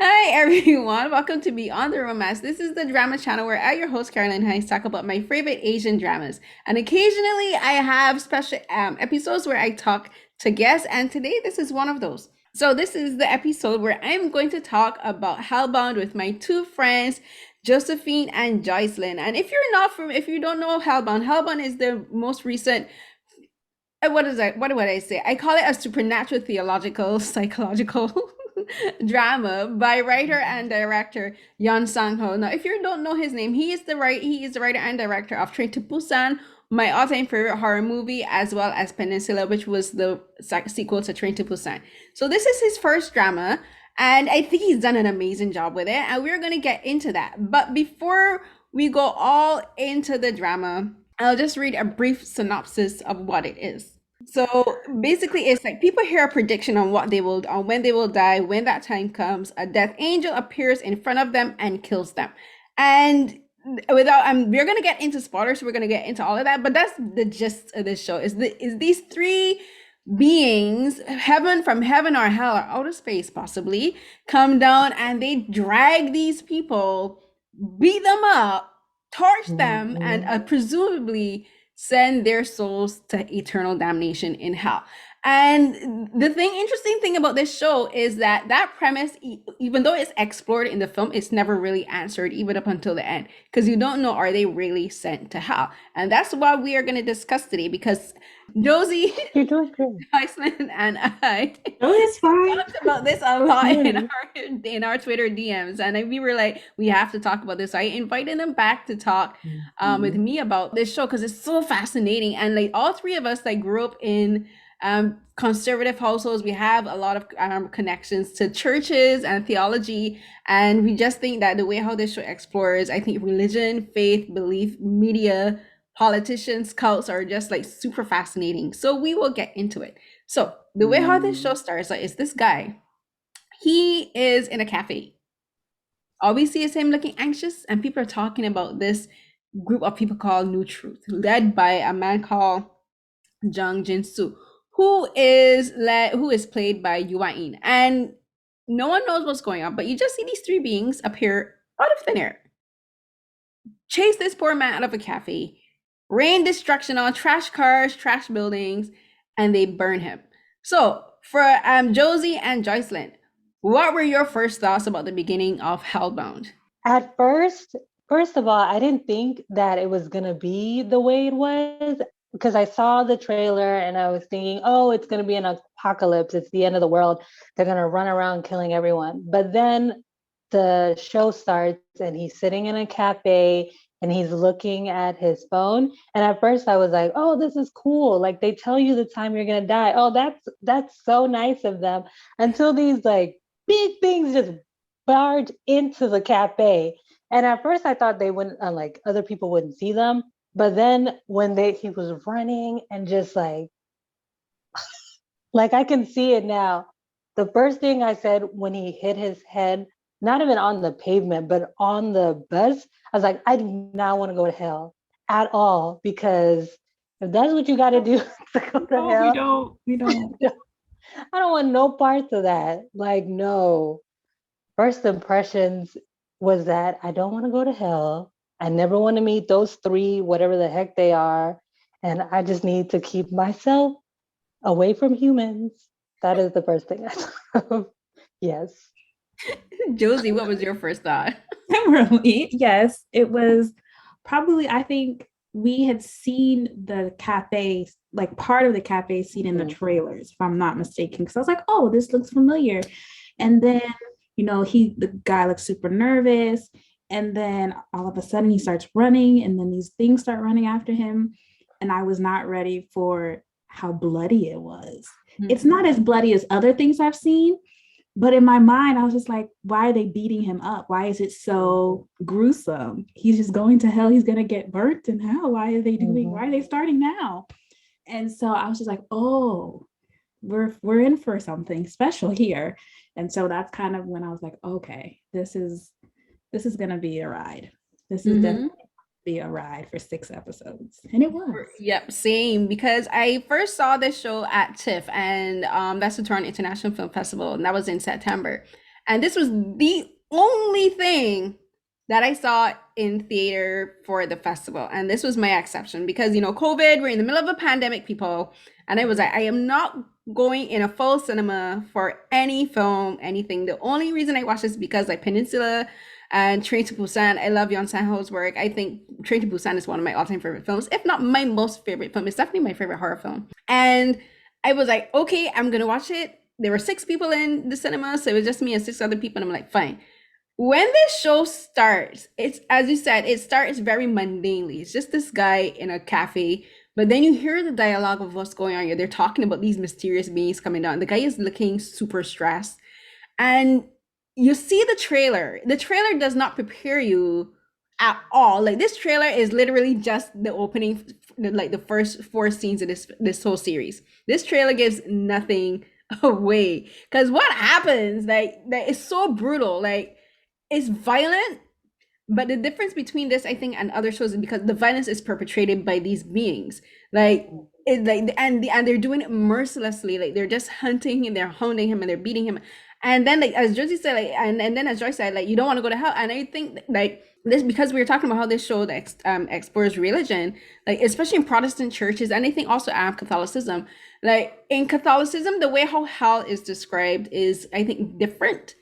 Hi everyone, welcome to Beyond the Romance. This is the drama channel where I, your host Carolyn, and I talk about my favorite Asian dramas. And occasionally I have special episodes where I talk to guests, and today this is one of those. So this is the episode where I'm going to talk about Hellbound with my two friends, Josephine and Joycelyn. And if you don't know Hellbound, Hellbound is the most recent what is that? What would I say? I call it a supernatural theological psychological drama by writer and director Yeon Sang-ho. Now, if you don't know his name, he is the writer and director of Train to Busan, my all-time favorite horror movie, as well as Peninsula, which was the sequel to Train to Busan. So this is his first drama, and I think he's done an amazing job with it, and we're gonna get into that. But before we go all into the drama, I'll just read a brief synopsis of what it is. So basically, it's like people hear a prediction on on when they will die. When that time comes, a death angel appears in front of them and kills them. And we're gonna get into spoilers. So we're gonna get into all of that. But that's the gist of this show. Is these three beings, from heaven or hell or outer space, possibly, come down and they drag these people, beat them up, torch them, and Mhm. presumably send their souls to eternal damnation in hell. And interesting thing about this show is that premise, even though it's explored in the film, it's never really answered, even up until the end, because you don't know, are they really sent to hell? And that's what we are going to discuss today, because Josie, You're doing great. Iceland, and I Oh, it's fine. talked about this a lot Right. in our Twitter DMs, and we were like, we have to talk about this. So I invited them back to talk with Mhm. me about this show because it's so fascinating, and like all three of us like grew up in conservative households. We have a lot of connections to churches and theology, and we just think that the way how this show explores, I think religion, faith, belief, media, politicians, cults are just like super fascinating. So we will get into it. So the way how this show Mhm. starts is this guy. He is in a cafe. All we see is him looking anxious, and people are talking about this group of people called New Truth, led by a man called Jung Ginsu, who is played by Yuan. And no one knows what's going on, but you just see these three beings appear out of thin air, chase this poor man out of a cafe, rain destruction on trash cars, trash buildings, and they burn him. So, for Josie and Joycelyn, what were your first thoughts about the beginning of Hellbound? At first of all, I didn't think that it was gonna be the way it was because I saw the trailer and I was thinking, oh, it's gonna be an apocalypse. It's the end of the world. They're gonna run around killing everyone. But then the show starts and he's sitting in a cafe and he's looking at his phone. And at first I was like, oh, this is cool. Like they tell you the time you're gonna die. Oh, that's so nice of them. Until these like big things just barge into the cafe. And at first I thought they wouldn't like other people wouldn't see them. But then when they he was running and just like I can see it now. The first thing I said when he hit his head, not even on the pavement, but on the bus, I was like, I do not want to go to hell at all because if that's what you got to do to go to No, we hell, don't. We don't. I don't want no parts of that. Like, no. First impressions was that I don't want to go to hell. I never want to meet those three, whatever the heck they are. And I just need to keep myself away from humans. That is the first thing I thought of. Yes. Josie, what was your first thought? Similarly, yes, it was probably, I think we had seen the cafe, like part of the cafe scene in the Mm-hmm. trailers, if I'm not mistaken. Because I was like, oh, this looks familiar. And then, the guy looks super nervous. And then all of a sudden he starts running, and then these things start running after him. And I was not ready for how bloody it was. It's not as bloody as other things I've seen, but in my mind, I was just like, why are they beating him up? Why is it so gruesome? He's just going to hell. He's going to get burnt in hell. Mm-hmm. Why are they starting now? And so I was just like, oh, we're in for something special here. And so that's kind of when I was like, okay, this is going to be a ride. This is Mm-hmm. definitely. be a ride for 6 episodes. And it was. Yep, same. Because I first saw this show at TIFF, and that's the Toronto International Film Festival, and that was in September. And this was the only thing that I saw in theater for the festival, and this was my exception because COVID. We're in the middle of a pandemic, people, and I was like, I am not going in a full cinema for any film, anything. The only reason I watched this is because like Peninsula and Train to Busan. I love Yeon Sang-ho's work. I think Train to Busan is one of my all-time favorite films, if not my most favorite film. It's definitely my favorite horror film. And I was like, okay, I'm gonna watch it. There were 6 people in the cinema, so it was just me and 6 other people. And I'm like, fine. When this show starts, it's, as you said, it starts very mundanely. It's just this guy in a cafe, but then you hear the dialogue of what's going on here. They're talking about these mysterious beings coming down. The guy is looking super stressed, and you see the trailer. The trailer does not prepare you at all. Like, this trailer is literally just the opening, like the first 4 scenes of this whole series. This trailer gives nothing away, because what happens, like it's so brutal. Like, it's violent, but the difference between this, I think, and other shows is because the violence is perpetrated by these beings. Like, and they're doing it mercilessly. Like, they're just hunting him, they're hounding him, and they're beating him. And then, like, as Josie said, like, and then as Joy said, like, you don't want to go to hell. And I think like this, because we were talking about how this show explores religion, like especially in Protestant churches, and I think also Catholicism. Like, in Catholicism, the way how hell is described is, I think, different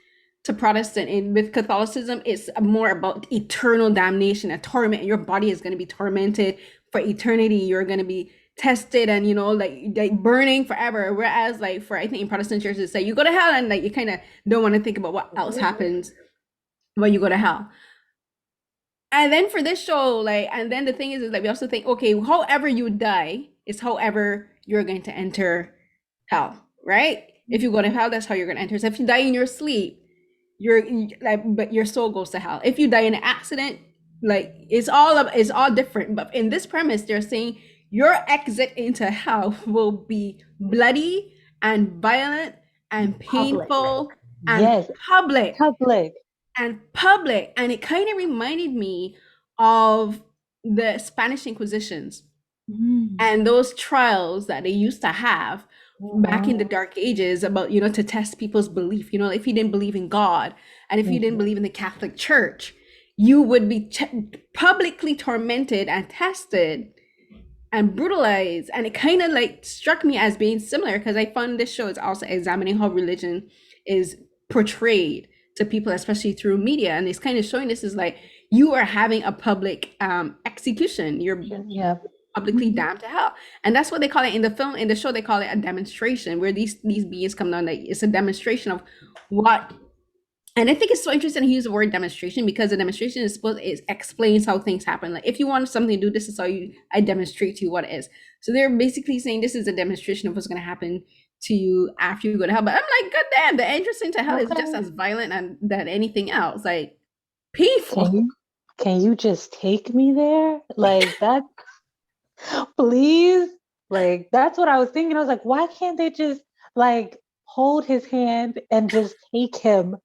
to Protestant. And with Catholicism, it's more about eternal damnation and torment. Your body is going to be tormented for eternity. You're going to be tested and like burning forever. Whereas like for, I think, in Protestant churches, say you go to hell, and like you kind of don't want to think about what else happens when you go to hell. And then for this show, like, and then the thing is like we also think, okay, however you die is however you're going to enter hell, right? If you go to hell, that's how you're going to enter. So if you die in your sleep, but your soul goes to hell. If you die in an accident, like it's all different. But in this premise, they're saying your exit into hell will be bloody and violent and painful and public. And it kind of reminded me of the Spanish Inquisitions and those trials that they used to have back in the dark ages about, to test people's belief. If you didn't believe in God, and if you didn't believe in the Catholic Church, you would be publicly tormented and tested and brutalized. And it kind of like struck me as being similar, because I found this show is also examining how religion is portrayed to people, especially through media. And it's kind of showing this is like, you are having a public execution. You're publicly damned to hell. And that's what they call it in the film. In the show, they call it a demonstration, where these beings come down. Like, it's a demonstration of what. And I think it's so interesting to use the word demonstration, because the demonstration it explains how things happen. Like, if you want something to do, this is how I demonstrate to you what it is. So they're basically saying this is a demonstration of what's going to happen to you after you go to hell. But I'm like, god damn, the entrance into hell is just as violent than anything else. Like, painful. Can you just take me there? Like that? Please. Like, that's what I was thinking. I was like, why can't they just like hold his hand and just take him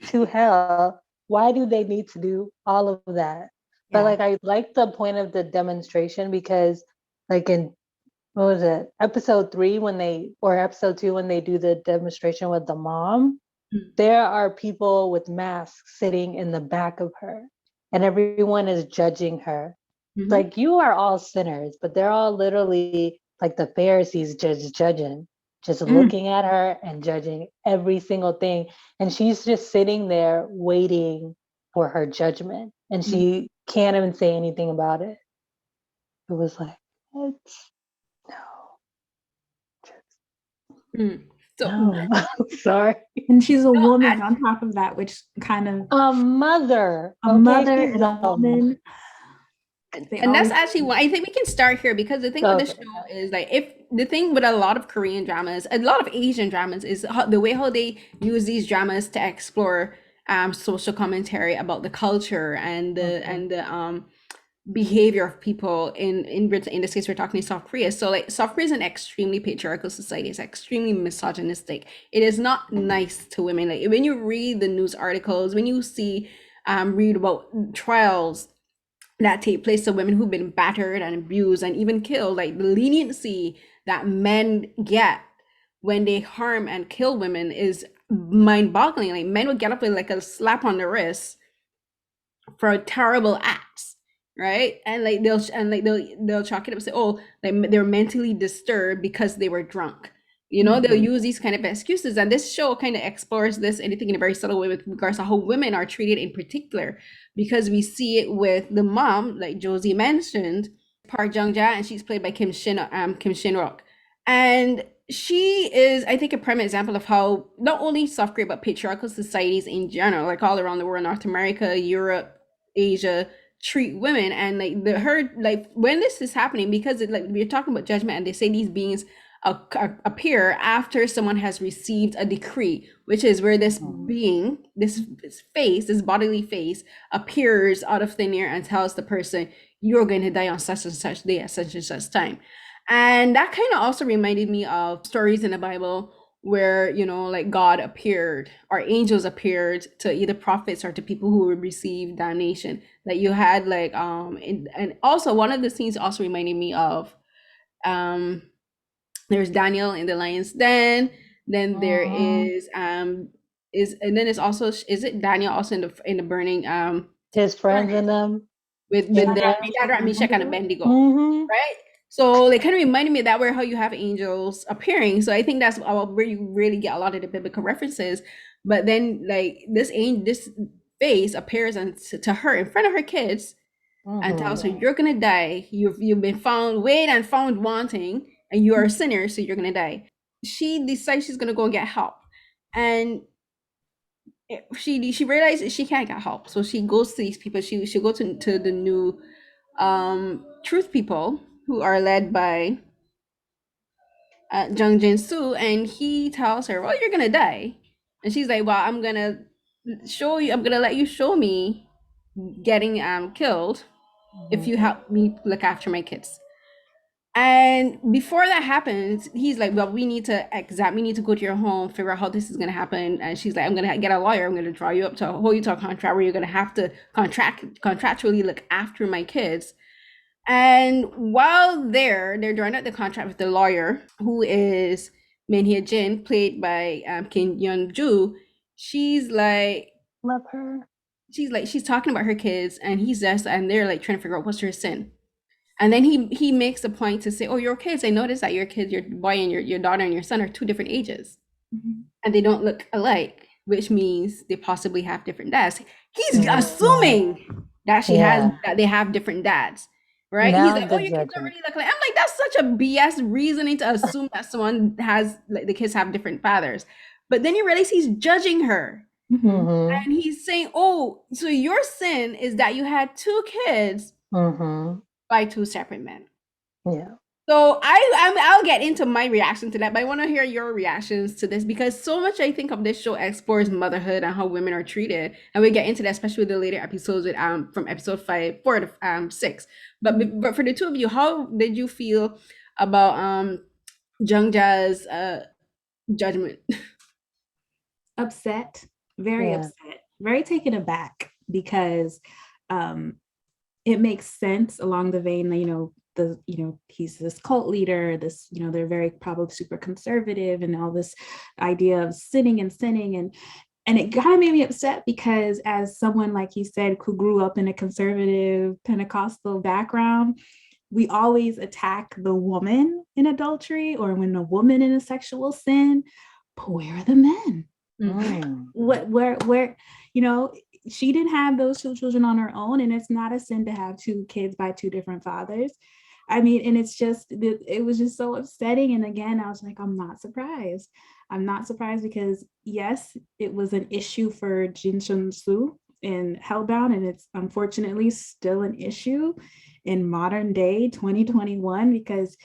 to hell? Why do they need to do all of that? But like, I like the point of the demonstration, because like in, what was it, episode 3 or episode 2, when they do the demonstration with the mom, there are people with masks sitting in the back of her, and everyone is judging her. Like, you are all sinners, but they're all literally like the Pharisees judging, just looking at her and judging every single thing. And she's just sitting there waiting for her judgment, and she can't even say anything about it. It was like, what? No. So, no. Sorry. And she's a woman on top of that, which kind of a mother and a woman. And that's actually why I think we can start here, because the thing with the show is like, if the thing with a lot of Korean dramas, a lot of Asian dramas, is the way how they use these dramas to explore social commentary about the culture and the behavior of people in this case we're talking South Korea. So like, South Korea is an extremely patriarchal society. It's extremely misogynistic. It is not nice to women. Like, when you read the news articles, when you see read about trials that take place to women who've been battered and abused and even killed. Like the leniency that men get when they harm and kill women is mind-boggling. Like men would get up with like a slap on the wrist for terrible acts, right? And like they'll chalk it up and say, oh, like they're mentally disturbed because they were drunk. They'll use these kind of excuses, and this show kind of explores this, anything in a very subtle way with regards to how women are treated in particular, because we see it with the mom, like Josie mentioned, Park Jung Ja, and she's played by Kim Shin Rock, and she is, I think, a prime example of how not only South Korea but patriarchal societies in general, like all around the world, North America, Europe, Asia, treat women. And like her, like when this is happening, because like we're talking about judgment, and they say these beings appear after someone has received a decree, which is where this being, this face, this bodily face, appears out of thin air and tells the person, you're going to die on such and such day at such and such time. And that kind of also reminded me of stories in the Bible where, like God appeared or angels appeared to either prophets or to people who would receive damnation. Like you had like and also one of the scenes also reminded me of there's Daniel in the lion's den. Then there is and then it's also, is it Daniel also in the burning his friends in them with in the there. Shadrach, Meshach, and Abednego, Mhm. right? So they kind of reminded me of that, where how you have angels appearing. So I think that's where you really get a lot of the biblical references. But then like this face appears and to her in front of her kids and tells her, you're gonna die. You've been found weighed and found wanting, and you are a sinner, so you're gonna die. She decides she's gonna go and get help, and she realizes she can't get help, so she goes to these people. She go to the new truth people who are led by Jung Jin-soo, and he tells her, well, you're gonna die. And she's like, well, I'm gonna let you show me getting killed if you help me look after my kids. And before that happens, he's like, well, we need to go to your home, figure out how this is going to happen. And she's like, I'm going to get a lawyer. I'm going to draw you up to hold you to a contract where you're going to have to contractually look after my kids. And while they're drawing out the contract with the lawyer, who is Min Hye Jin, played by Kim Yeon Ju. She's like, Love her. she's talking about her kids, and they're like trying to figure out what's her sin. And then he makes a point to say, oh, your kids, I noticed that your kids, your boy and your daughter and your son are two different ages. And they don't look alike, which means they possibly have different dads. He's assuming that that they have different dads, right? Now He's like, oh, your kids don't really look alike. I'm like, that's such a BS reasoning to assume that someone has, like, the kids have different fathers. But then you realize he's judging her. And he's saying, oh, so your sin is that you had two kids by two separate men. Yeah. So I'll get into my reaction to that, but I want to hear your reactions to this, because so much I think of this show explores motherhood and how women are treated, and we get into that especially with the later episodes with from episode 4 to 6. But for the two of you, how did you feel about Jung Ja's judgment? Upset, very upset, very taken aback, because it makes sense along the vein that, he's this cult leader, this, they're very probably super conservative, and all this idea of sinning, and it kind of made me upset, because as someone, like you said, who grew up in a conservative Pentecostal background, we always attack the woman in adultery or when a woman in a sexual sin, but where are the men? Where she didn't have those two children on her own, and it's not a sin to have two kids by two different fathers. I mean, and it was just so upsetting. And again, I was like, I'm not surprised because yes, it was an issue for Jin Soo in Hellbound, and it's unfortunately still an issue in modern day 2021, because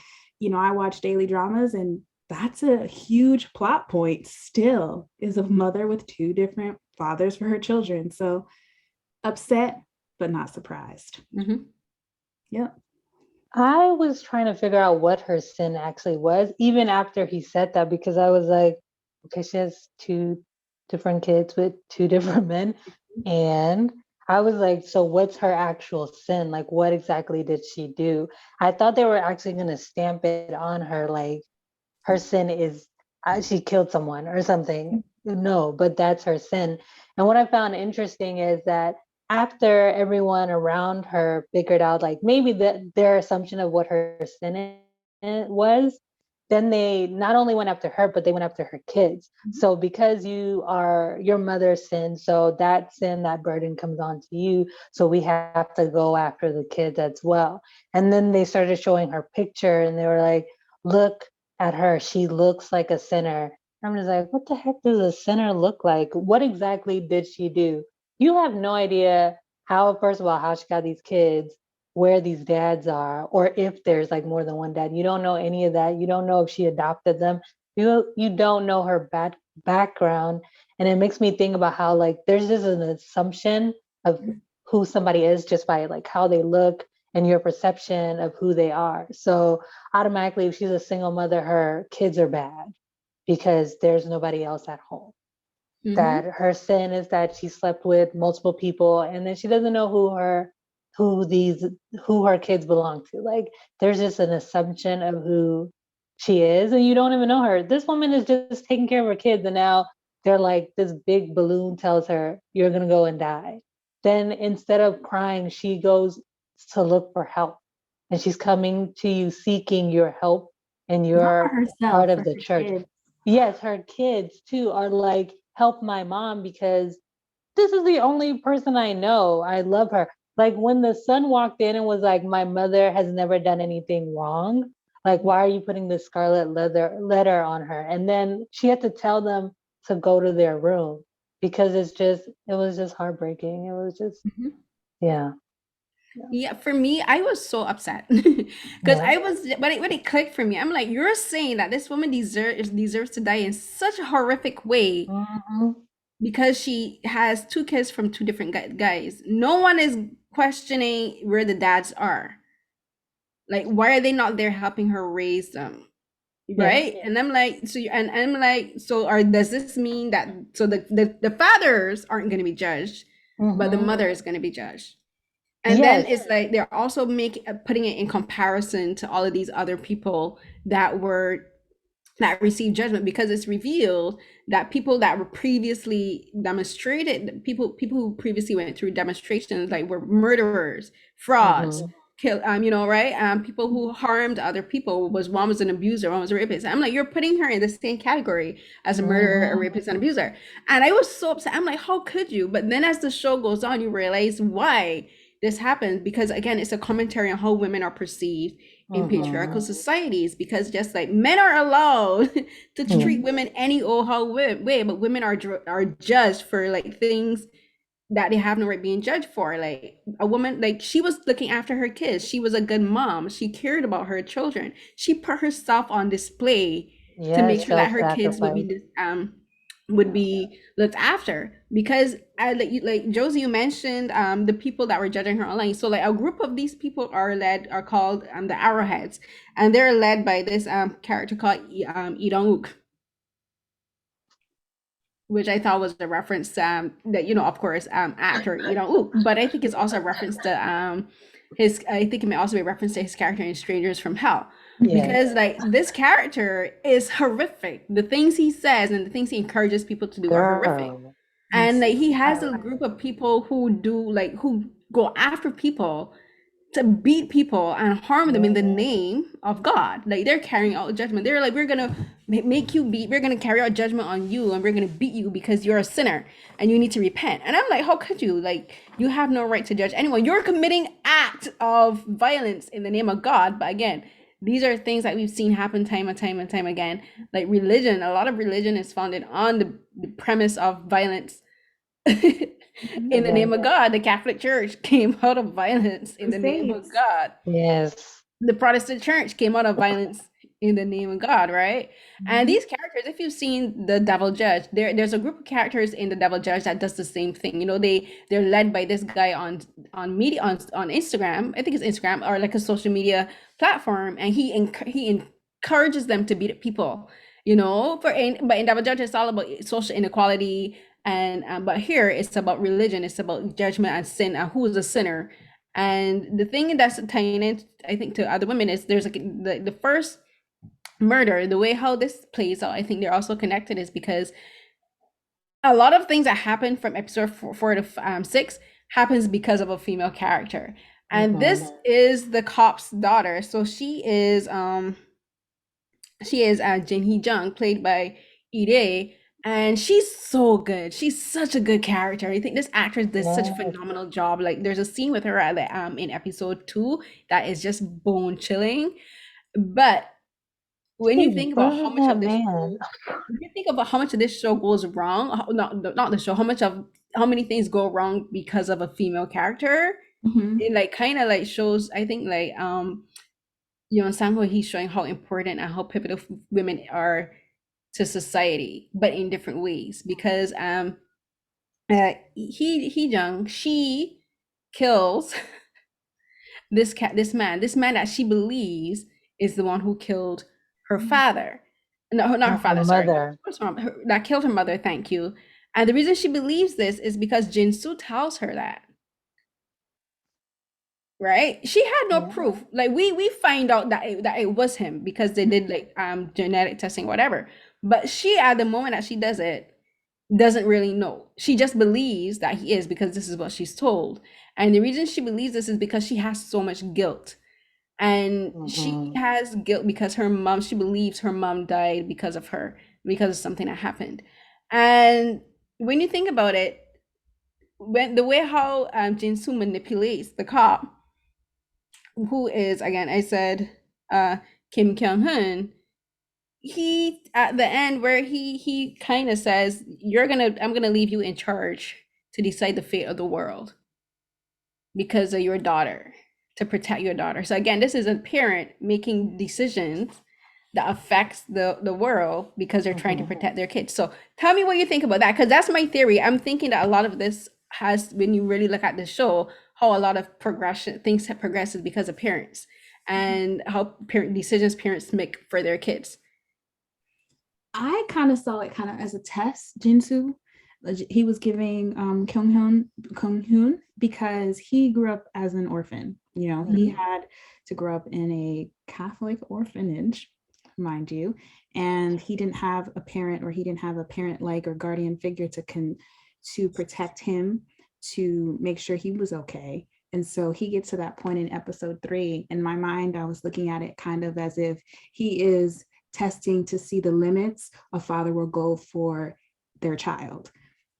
I watch daily dramas, and that's a huge plot point still, is a mother with two different fathers for her children. So upset, but not surprised. Yep. I was trying to figure out what her sin actually was, even after he said that, because I was like, okay, she has two different kids with two different men. And I was like, so what's her actual sin? Like, what exactly did she do? I thought they were actually going to stamp it on her, like, her sin is she killed someone or something. No, but that's her sin. And what I found interesting is that after everyone around her figured out, like, maybe their assumption of what her sin was, then they not only went after her, but they went after her kids. So because you are your mother's sin, so that sin, that burden comes on to you. So we have to go after the kids as well. And then they started showing her picture and they were like, look at her. She looks like a sinner. I'm just like, what the heck does a sinner look like? What exactly did she do? You have no idea how, first of all, how she got these kids, where these dads are, or if there's like more than one dad. You don't know any of that. You don't know if she adopted them. You don't know her background. And it makes me think about how like there's just an assumption of who somebody is just by like how they look and your perception of who they are. So automatically, if she's a single mother, her kids are bad because there's nobody else at home. That her sin is that she slept with multiple people and then she doesn't know who her kids belong to. Like there's just an assumption of who she is and you don't even know her. This woman is just taking care of her kids and now they're like this big balloon tells her you're gonna go and die. Then instead of crying, she goes to look for help and she's coming to you seeking your help and Not for you're herself, part for of the her church. kids. Yes, her kids too are like, help my mom because this is the only person I know. I love her. Like when the son walked in and was like, my mother has never done anything wrong. Like, why are you putting this scarlet letter on her? And then she had to tell them to go to their room because it was just heartbreaking. It was just, yeah. Yeah, for me, I was so upset because Yeah. I was when it clicked for me. I'm like, you're saying that this woman deserves to die in such a horrific way Mm-hmm. because she has two kids from two different guys. No one is questioning where the dads are. Like, why are they not there helping her raise them? Yeah. Right? And I'm like, and I'm like, so are does this mean that so the fathers aren't going to be judged, but the Mm-hmm. mother is going to be judged? And then Yes. it's like they're also putting it in comparison to all of these other people that received judgment because it's revealed that people that were previously demonstrated, people who previously went through demonstrations like were murderers, frauds, Mm-hmm. right, people who harmed other people. Was one was an abuser, one was a rapist. I'm like, you're putting her in the same category as a murderer, a Mm-hmm. rapist, and abuser. And I was so upset. I'm like, how could you? But then as the show goes on, you realize why this happens, because again, it's a commentary on how women are perceived in patriarchal societies, because just like men are allowed to treat women any old how way, but women are judged for like things that they have no right being judged for. Like a woman, like she was looking after her kids, she was a good mom, she cared about her children, she put herself on display to make Yes, sure that her kids self-sacrifice. would be looked after. Because like Josie, you mentioned the people that were judging her online. So like a group of these people are called the Arrowheads, and they're led by this character called Lee Dong-wook, which I thought was a reference to that, of course, actor, but I think it's also a reference to I think it may also be a reference to his character in Strangers from Hell. Yes. Because like this character is horrific. The things he says and the things he encourages people to do are horrific. Girl. And like he has a group of people who go after people to beat people and harm them in the name of God. Like they're carrying out judgment. They're like, we're gonna we're gonna carry out judgment on you, and we're gonna beat you because you're a sinner and you need to repent. And I'm like, how could you? Like, you have no right to judge anyone. You're committing act of violence in the name of God. But again, these are things that we've seen happen time and time and time again. Like religion, a lot of religion is founded on the premise of violence. In the name of God. The Catholic Church came out of violence in the name of God. Yes. The Protestant Church came out of violence in the name of God, right? And these characters, if you've seen The Devil Judge, there's a group of characters in The Devil Judge that does the same thing. They're led by this guy on media on Instagram. I think it's Instagram or like a social media platform, and he encourages them to beat people. But in Devil Judge, it's all about social inequality, And but here it's about religion, it's about judgment and sin, and who is a sinner. And the thing that's tying in, I think, to other women is there's like the first murder, the way how this plays out, I think they're also connected is because a lot of things that happen from episode 4 to 6 happens because of a female character. And this is the cop's daughter. So she is Jin Hee Jung, played by Ide, and she's so good. She's such a good character. I think this actress did such a phenomenal job. Like there's a scene with her at in episode 2 that is just bone chilling. But when you She's think about how much of brilliant, this man. when you think about how much of this show goes wrong, not the show, how many things go wrong because of a female character, Mhm. it like kind of like shows, I think, like Yeon Sang-ho, he's showing how important and how pivotal women are to society, but in different ways. Because Hee Jung, she kills this man that she believes is the one who killed her father. No, not her Her father, sorry. mother. That killed her mother, thank you. And the reason she believes this is because Jinsu tells her that. Right? She had no Yeah. proof. Like we find out that it was him because they did like genetic testing, whatever. But she, at the moment that she does it, doesn't really know. She just believes that he is because this is what she's told. And the reason she believes this is because she has so much guilt. And she has guilt because she believes her mom died because of her, because of something that happened. And when you think about it, when the way how Jinsu manipulates the cop, who is, again, I said, Kim Kyung-hun, he, at the end, where he kind of says, I'm gonna leave you in charge to decide the fate of the world because of your daughter, to protect your daughter. So again, this is a parent making decisions that affects the world because they're trying to protect their kids. So tell me what you think about that, because that's my theory. I'm thinking that a lot of this has, when you really look at the show, how a lot of things have progresses because of parents and how parents make for their kids. I kind of saw it kind of as a test, Jinsu. He was giving Kyung-hyun because he grew up as an orphan. You know, he had to grow up in a Catholic orphanage, mind you, and he didn't have a parent, or he didn't have a parent-like or guardian figure to protect him, to make sure he was okay. And so he gets to that point in episode 3. In my mind, I was looking at it kind of as if he is testing to see the limits a father will go for their child.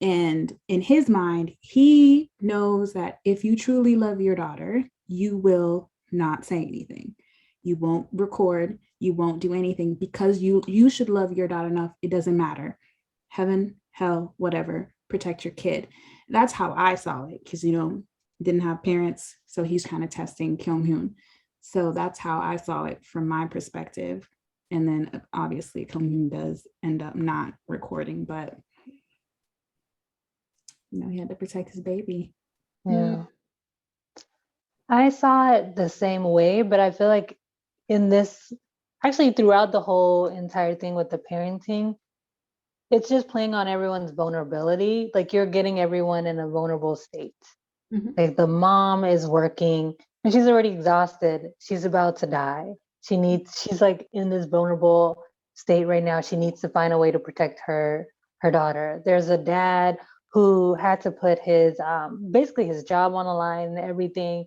And in his mind, he knows that if you truly love your daughter, you will not say anything. You won't record, you won't do anything, because you should love your daughter enough. It doesn't matter. Heaven, hell, whatever, protect your kid. That's how I saw it, because, didn't have parents. So he's kind of testing Kyung-hyun. So that's how I saw it from my perspective. And then obviously Kyung-hyun does end up not recording, but he had to protect his baby. Yeah. I saw it the same way, but I feel like in this, actually throughout the whole entire thing with the parenting, it's just playing on everyone's vulnerability. Like you're getting everyone in a vulnerable state. Like the mom is working and she's already exhausted. She's about to die. She's like in this vulnerable state right now. She needs to find a way to protect her daughter. There's a dad who had to put his basically his job on the line and everything,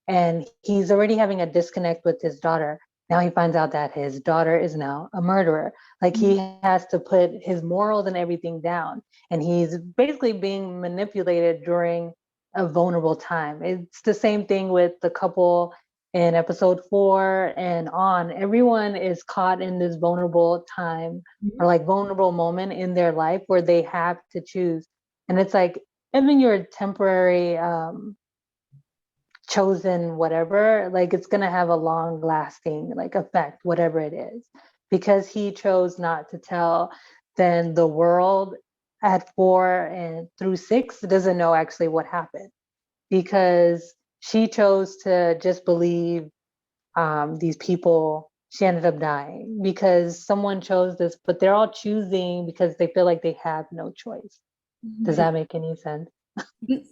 and he's already having a disconnect with his daughter. Now he finds out that his daughter is now a murderer. Like he has to put his morals and everything down, and he's basically being manipulated during a vulnerable time. It's the same thing with the couple in episode 4 and on. Everyone is caught in this vulnerable time or like vulnerable moment in their life where they have to choose. And it's like, even your temporary chosen whatever, like it's gonna have a long lasting like effect, whatever it is. Because he chose not to tell, then the world at 4 and through 6 doesn't know actually what happened, because she chose to just believe these people. She ended up dying because someone chose this, but they're all choosing because they feel like they have no choice. Does that make any sense?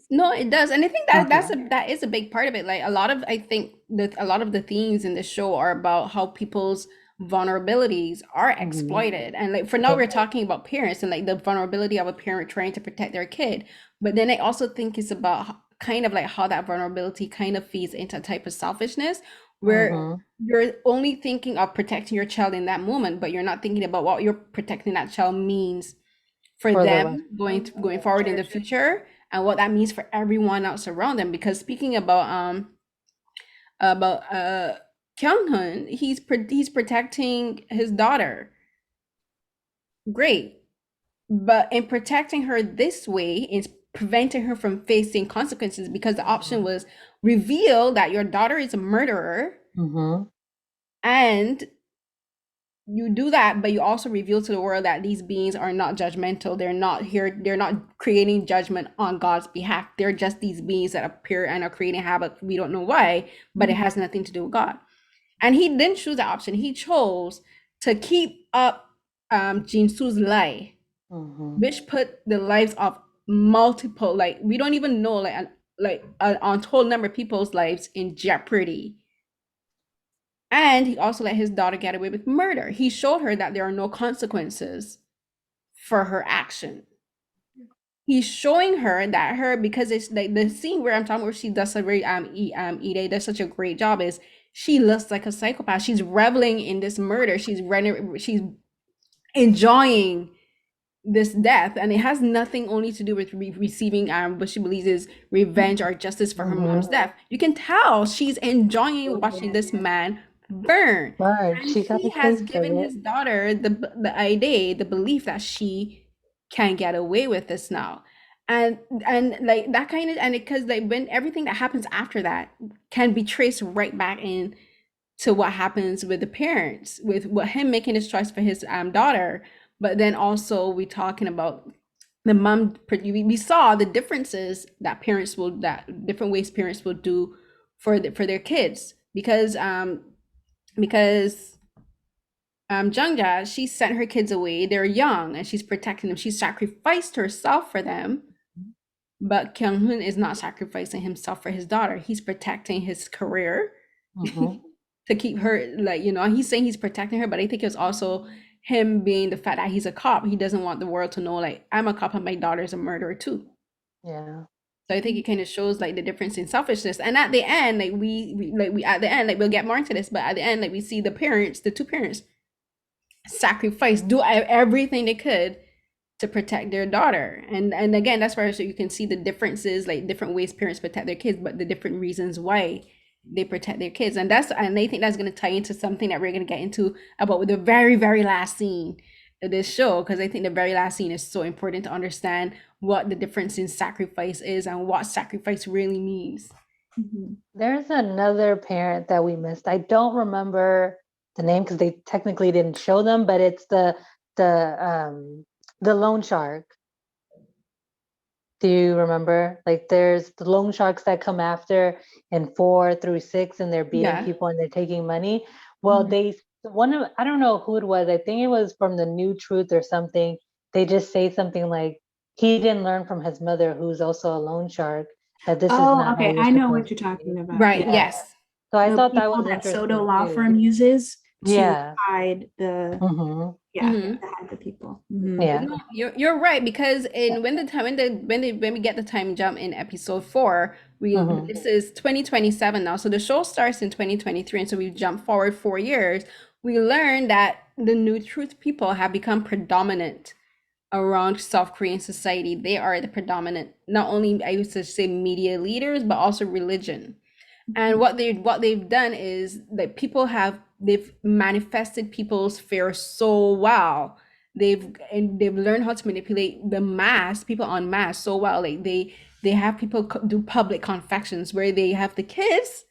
No, it does, and I think that Okay. that is a big part of it. Like I think that a lot of the themes in the show are about how people's vulnerabilities are exploited, and like for now Yeah. we're talking about parents and like the vulnerability of a parent trying to protect their kid, but then I also think it's about kind of like how that vulnerability kind of feeds into a type of selfishness where Mm-hmm. you're only thinking of protecting your child in that moment, but you're not thinking about what you're protecting that child means for For the rest. them going forward in the future and what that means for everyone else around them. Because speaking about Kyung-hun, he's protecting his daughter. Great. But in protecting her this way is preventing her from facing consequences because the option was reveal that your daughter is a murderer Mm-hmm. and you do that, but you also reveal to the world that these beings are not judgmental. They're not here, they're not creating judgment on God's behalf. They're just these beings that appear and are creating havoc. We don't know why, but it has nothing to do with God. And he didn't choose the option. He chose to keep up Jinsu's lie, Mm-hmm. which put the lives of multiple, like we don't even know, like an untold number of people's lives in jeopardy. And he also let his daughter get away with murder. He showed her that there are no consequences for her action. He's showing her that because it's like the scene where I'm talking where she does a very Ide does such a great job is she looks like a psychopath. She's reveling in this murder. She's enjoying this death, and it has nothing only to do with receiving what she believes is revenge or justice for her mom's Mm-hmm. death. You can tell she's enjoying watching this man burn, But and she got he a has taste of given it. his daughter the idea, the belief that she can get away with this now. And like that kind of, and because like when everything that happens after that can be traced right back in to what happens with the parents, with what him making his choice for his daughter. But then also we talking about the mom. We saw the differences that parents will, that different ways parents will do for their kids because Jungja, she sent her kids away. They're young and she's protecting them. She sacrificed herself for them. But Kyung Hoon is not sacrificing himself for his daughter. He's protecting his career Mm-hmm. to keep her, like, he's saying he's protecting her, but I think it's also him being the fact that he's a cop. He doesn't want the world to know, like, I'm a cop and my daughter's a murderer too. Yeah. So I think it kind of shows like the difference in selfishness. And at the end, like we at the end, like we'll get more into this, but at the end, like we see the two parents sacrifice, do everything they could to protect their daughter. And again, that's where so you can see the differences, like different ways parents protect their kids, but the different reasons why they protect their kids. And I think that's going to tie into something that we're going to get into about the very, very last scene of this show, because I think the very last scene is so important to understand what the difference in sacrifice is and what sacrifice really means. There's another parent that we missed. I don't remember the name because they technically didn't show them, but it's the loan shark. Do you remember? Like there's the loan sharks that come after in 4 through 6 and they're beating Yeah. people and they're taking money. Well, I don't know who it was. I think it was from the New Truth or something. They just say something like he didn't learn from his mother, who's also a loan shark, that this is Oh, not how okay. you're I know what supposed you're to talking be. about. Right. Yeah. Yes. So I The thought that people was that Soto interesting law too. firm uses to Yeah. hide the Mm-hmm. Mhm. to hide the people. Yeah. No, you're right, because in when the time when we get the time jump in episode 4, Mm-hmm. this is 2027 now. So the show starts in 2023, and so we jump forward 4 years. We learn that the New Truth people have become predominant around South Korean society. They are the predominant, not only I used to say media leaders, but also religion. And what they've done is that they've manifested people's fear so well. They've learned how to manipulate the mass, people on mass so well. Like they have people do public confessions where they have the kids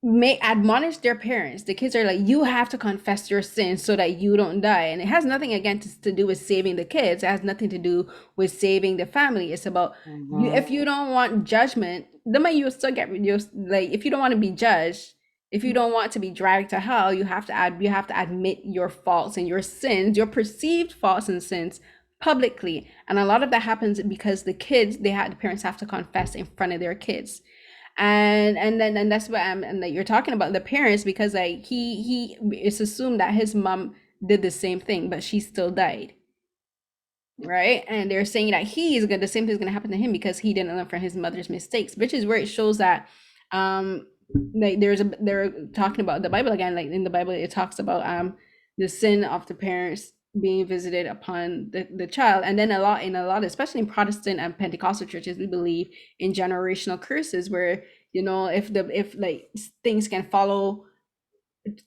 may admonish their parents. The kids are like, you have to confess your sins so that you don't die. And it has nothing again to do with saving the kids. It has nothing to do with saving the family. It's about you. Mm-hmm. If you don't want judgment, the way you still get you, like if you don't want to be judged, if you don't want to be dragged to hell, you have to admit your faults and your sins, your perceived faults and sins publicly, and a lot of that happens because the parents have to confess in front of their kids. And that's what and that you're talking about the parents, because like he it's assumed that his mom did the same thing, but she still died, right? And they're saying that the same thing's gonna happen to him because he didn't learn from his mother's mistakes, which is where it shows that like they're talking about the Bible again. Like in the Bible, it talks about the sin of the parents being visited upon the child. And then a lot, especially in Protestant and Pentecostal churches, we believe in generational curses, where if like things can follow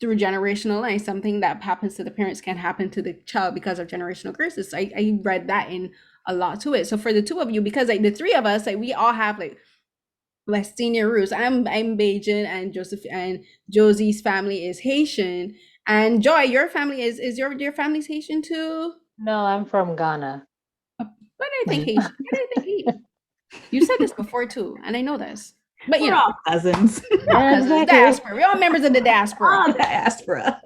through generational line, something that happens to the parents can happen to the child because of generational curses. I read that in a lot to it. So for the two of you, because like the three of us, like we all have like West Indian roots. I'm Bajan, and Joseph and Josie's family is Haitian. And Joy, your family is your family's Haitian too? No, I'm from Ghana. Why did I think Haitian? Why did I think Haitian? You said this before too, and I know this. But We're all cousins. Yeah, exactly. Diaspora. We're all members of the diaspora. All diaspora.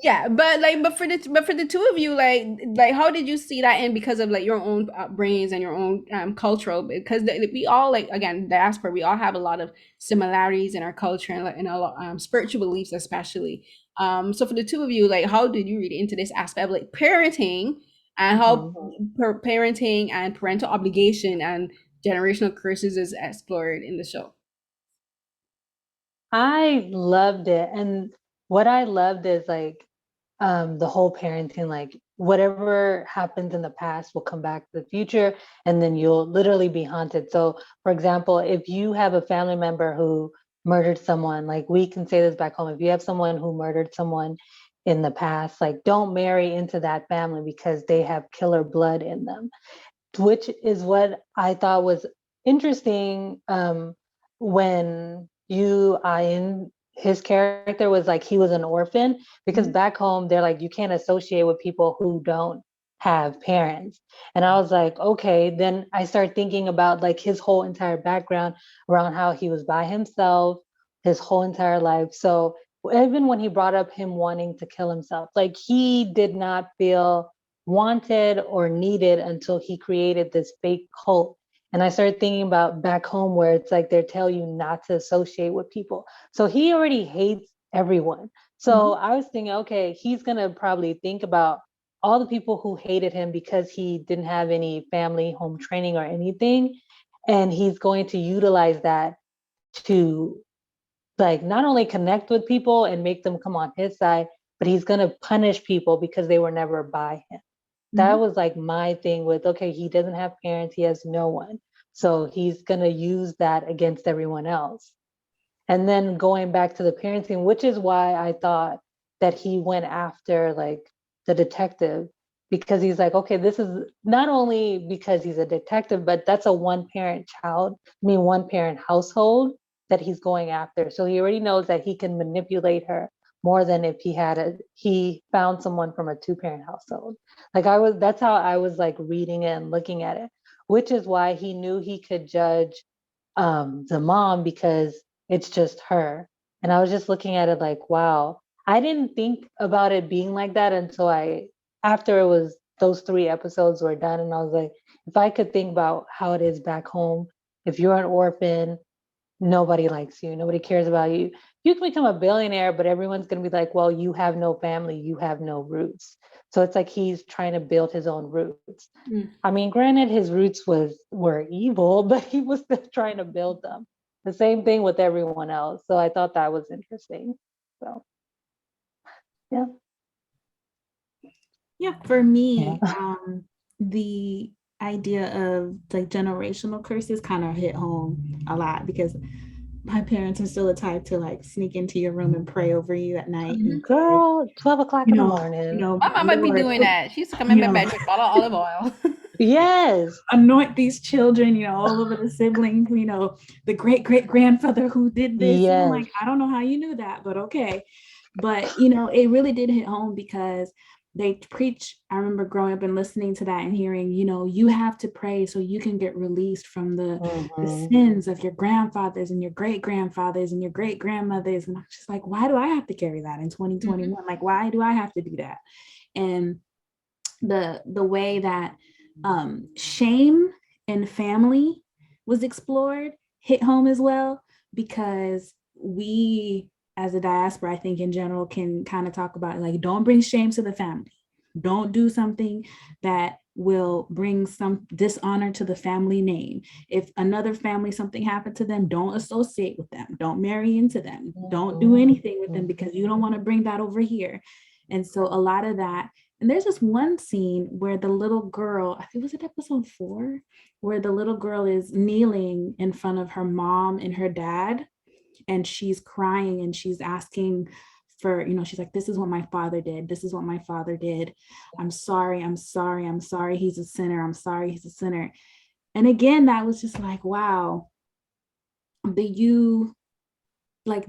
Yeah, but for the two of you, like how did you see that in, because of like your own upbringings and your own cultural, because we all, like, again, diaspora, we all have a lot of similarities in our culture and like in our spiritual beliefs especially. So for the two of you, like how did you read into this aspect of like parenting, and how parenting and parental obligation and generational curses is explored in the show? I loved it. And what I loved is like the whole parenting, like whatever happens in the past will come back to the future, and then you'll literally be haunted. So for example, if you have a family member who murdered someone, like we can say this back home, if you have someone who murdered someone in the past, like don't marry into that family because they have killer blood in them, which is what I thought was interesting. When Ian, his character was like, he was an orphan, because back home they're like, you can't associate with people who don't have parents. And I was like, okay. Then I started thinking about like his whole entire background around how he was by himself his whole entire life. So even when he brought up him wanting to kill himself, like he did not feel wanted or needed until he created this fake cult. And I started thinking about back home, where it's like they tell you not to associate with people. So he already hates everyone. So I was thinking, okay, he's going to probably think about all the people who hated him because he didn't have any family home training or anything. And he's going to utilize that to like not only connect with people and make them come on his side, but he's going to punish people because they were never by him. That was like my thing with, okay, he doesn't have parents, he has no one. So he's going to use that against everyone else. And then going back to the parenting, which is why I thought that he went after like the detective, because he's like, okay, this is not only because he's a detective, but that's a one parent household that he's going after. So he already knows that he can manipulate her more than if he found someone from a two-parent household. That's how I was like reading it and looking at it, which is why he knew he could judge the mom, because it's just her. And I was just looking at it like, wow, I didn't think about it being like that until after it was, those 3 episodes were done. And I was like, if I could think about how it is back home, if you're an orphan, nobody likes you, nobody cares about you. You can become a billionaire, but everyone's going to be like, well, you have no family, you have no roots. So it's like he's trying to build his own roots. I mean, granted, his roots were evil, but he was still trying to build them. The same thing with everyone else. So I thought that was interesting. So, yeah. Yeah, for me, the idea of like generational curses kind of hit home a lot, because my parents are still the type to like sneak into your room and pray over you at night. Girl, 12 o'clock in the morning. My mom might be doing that. She used to come in my bed with a bottle of olive oil. Yes. Anoint these children, all over the siblings, the great-great-grandfather who did this. Yes. I'm like, I don't know how you knew that, but okay. But, it really did hit home, because they preach. I remember growing up and listening to that and hearing, you have to pray so you can get released from the sins of your grandfathers and your great-grandfathers and your great-grandmothers. And I'm just like, why do I have to carry that in 2021? Like, why do I have to do that? And the way that Shame and family was explored, hit home as well, because we as a diaspora, I think in general, can kind of talk about like, don't bring shame to the family. Don't do something that will bring some dishonor to the family name. If another family, something happened to them, don't associate with them. Don't marry into them. Don't do anything with them because you don't want to bring that over here. And so a lot of that, and there's this one scene where the little girl, I think was it episode 4, where the little girl is kneeling in front of her mom and her dad, and she's crying and she's asking for, she's like, this is what my father did. This is what my father did. I'm sorry. I'm sorry. I'm sorry. He's a sinner. I'm sorry. He's a sinner. And again, that was just like, wow, the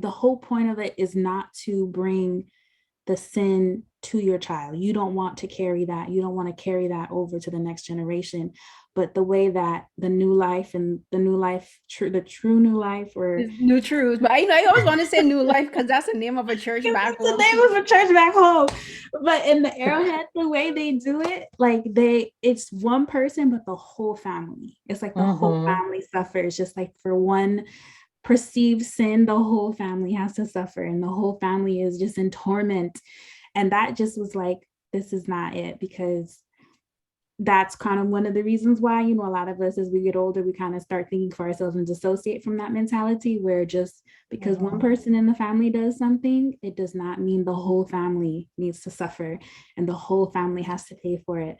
whole point of it is not to bring the sin to your child. You don't want to carry that. You don't want to carry that over to the next generation. But the way that the new life and the new life, the true new life, or New Truth. But I always want to say New Life because that's the name of a church back home. the name of a church back home. But in the Arrowhead, the way they do it, like it's one person, but the whole family. It's like the whole family suffers, just like for one perceived sin, the whole family has to suffer, and the whole family is just in torment. And that just was like, this is not it, because that's kind of one of the reasons why, a lot of us, as we get older, we kind of start thinking for ourselves and dissociate from that mentality, where just because one person in the family does something, it does not mean the whole family needs to suffer and the whole family has to pay for it.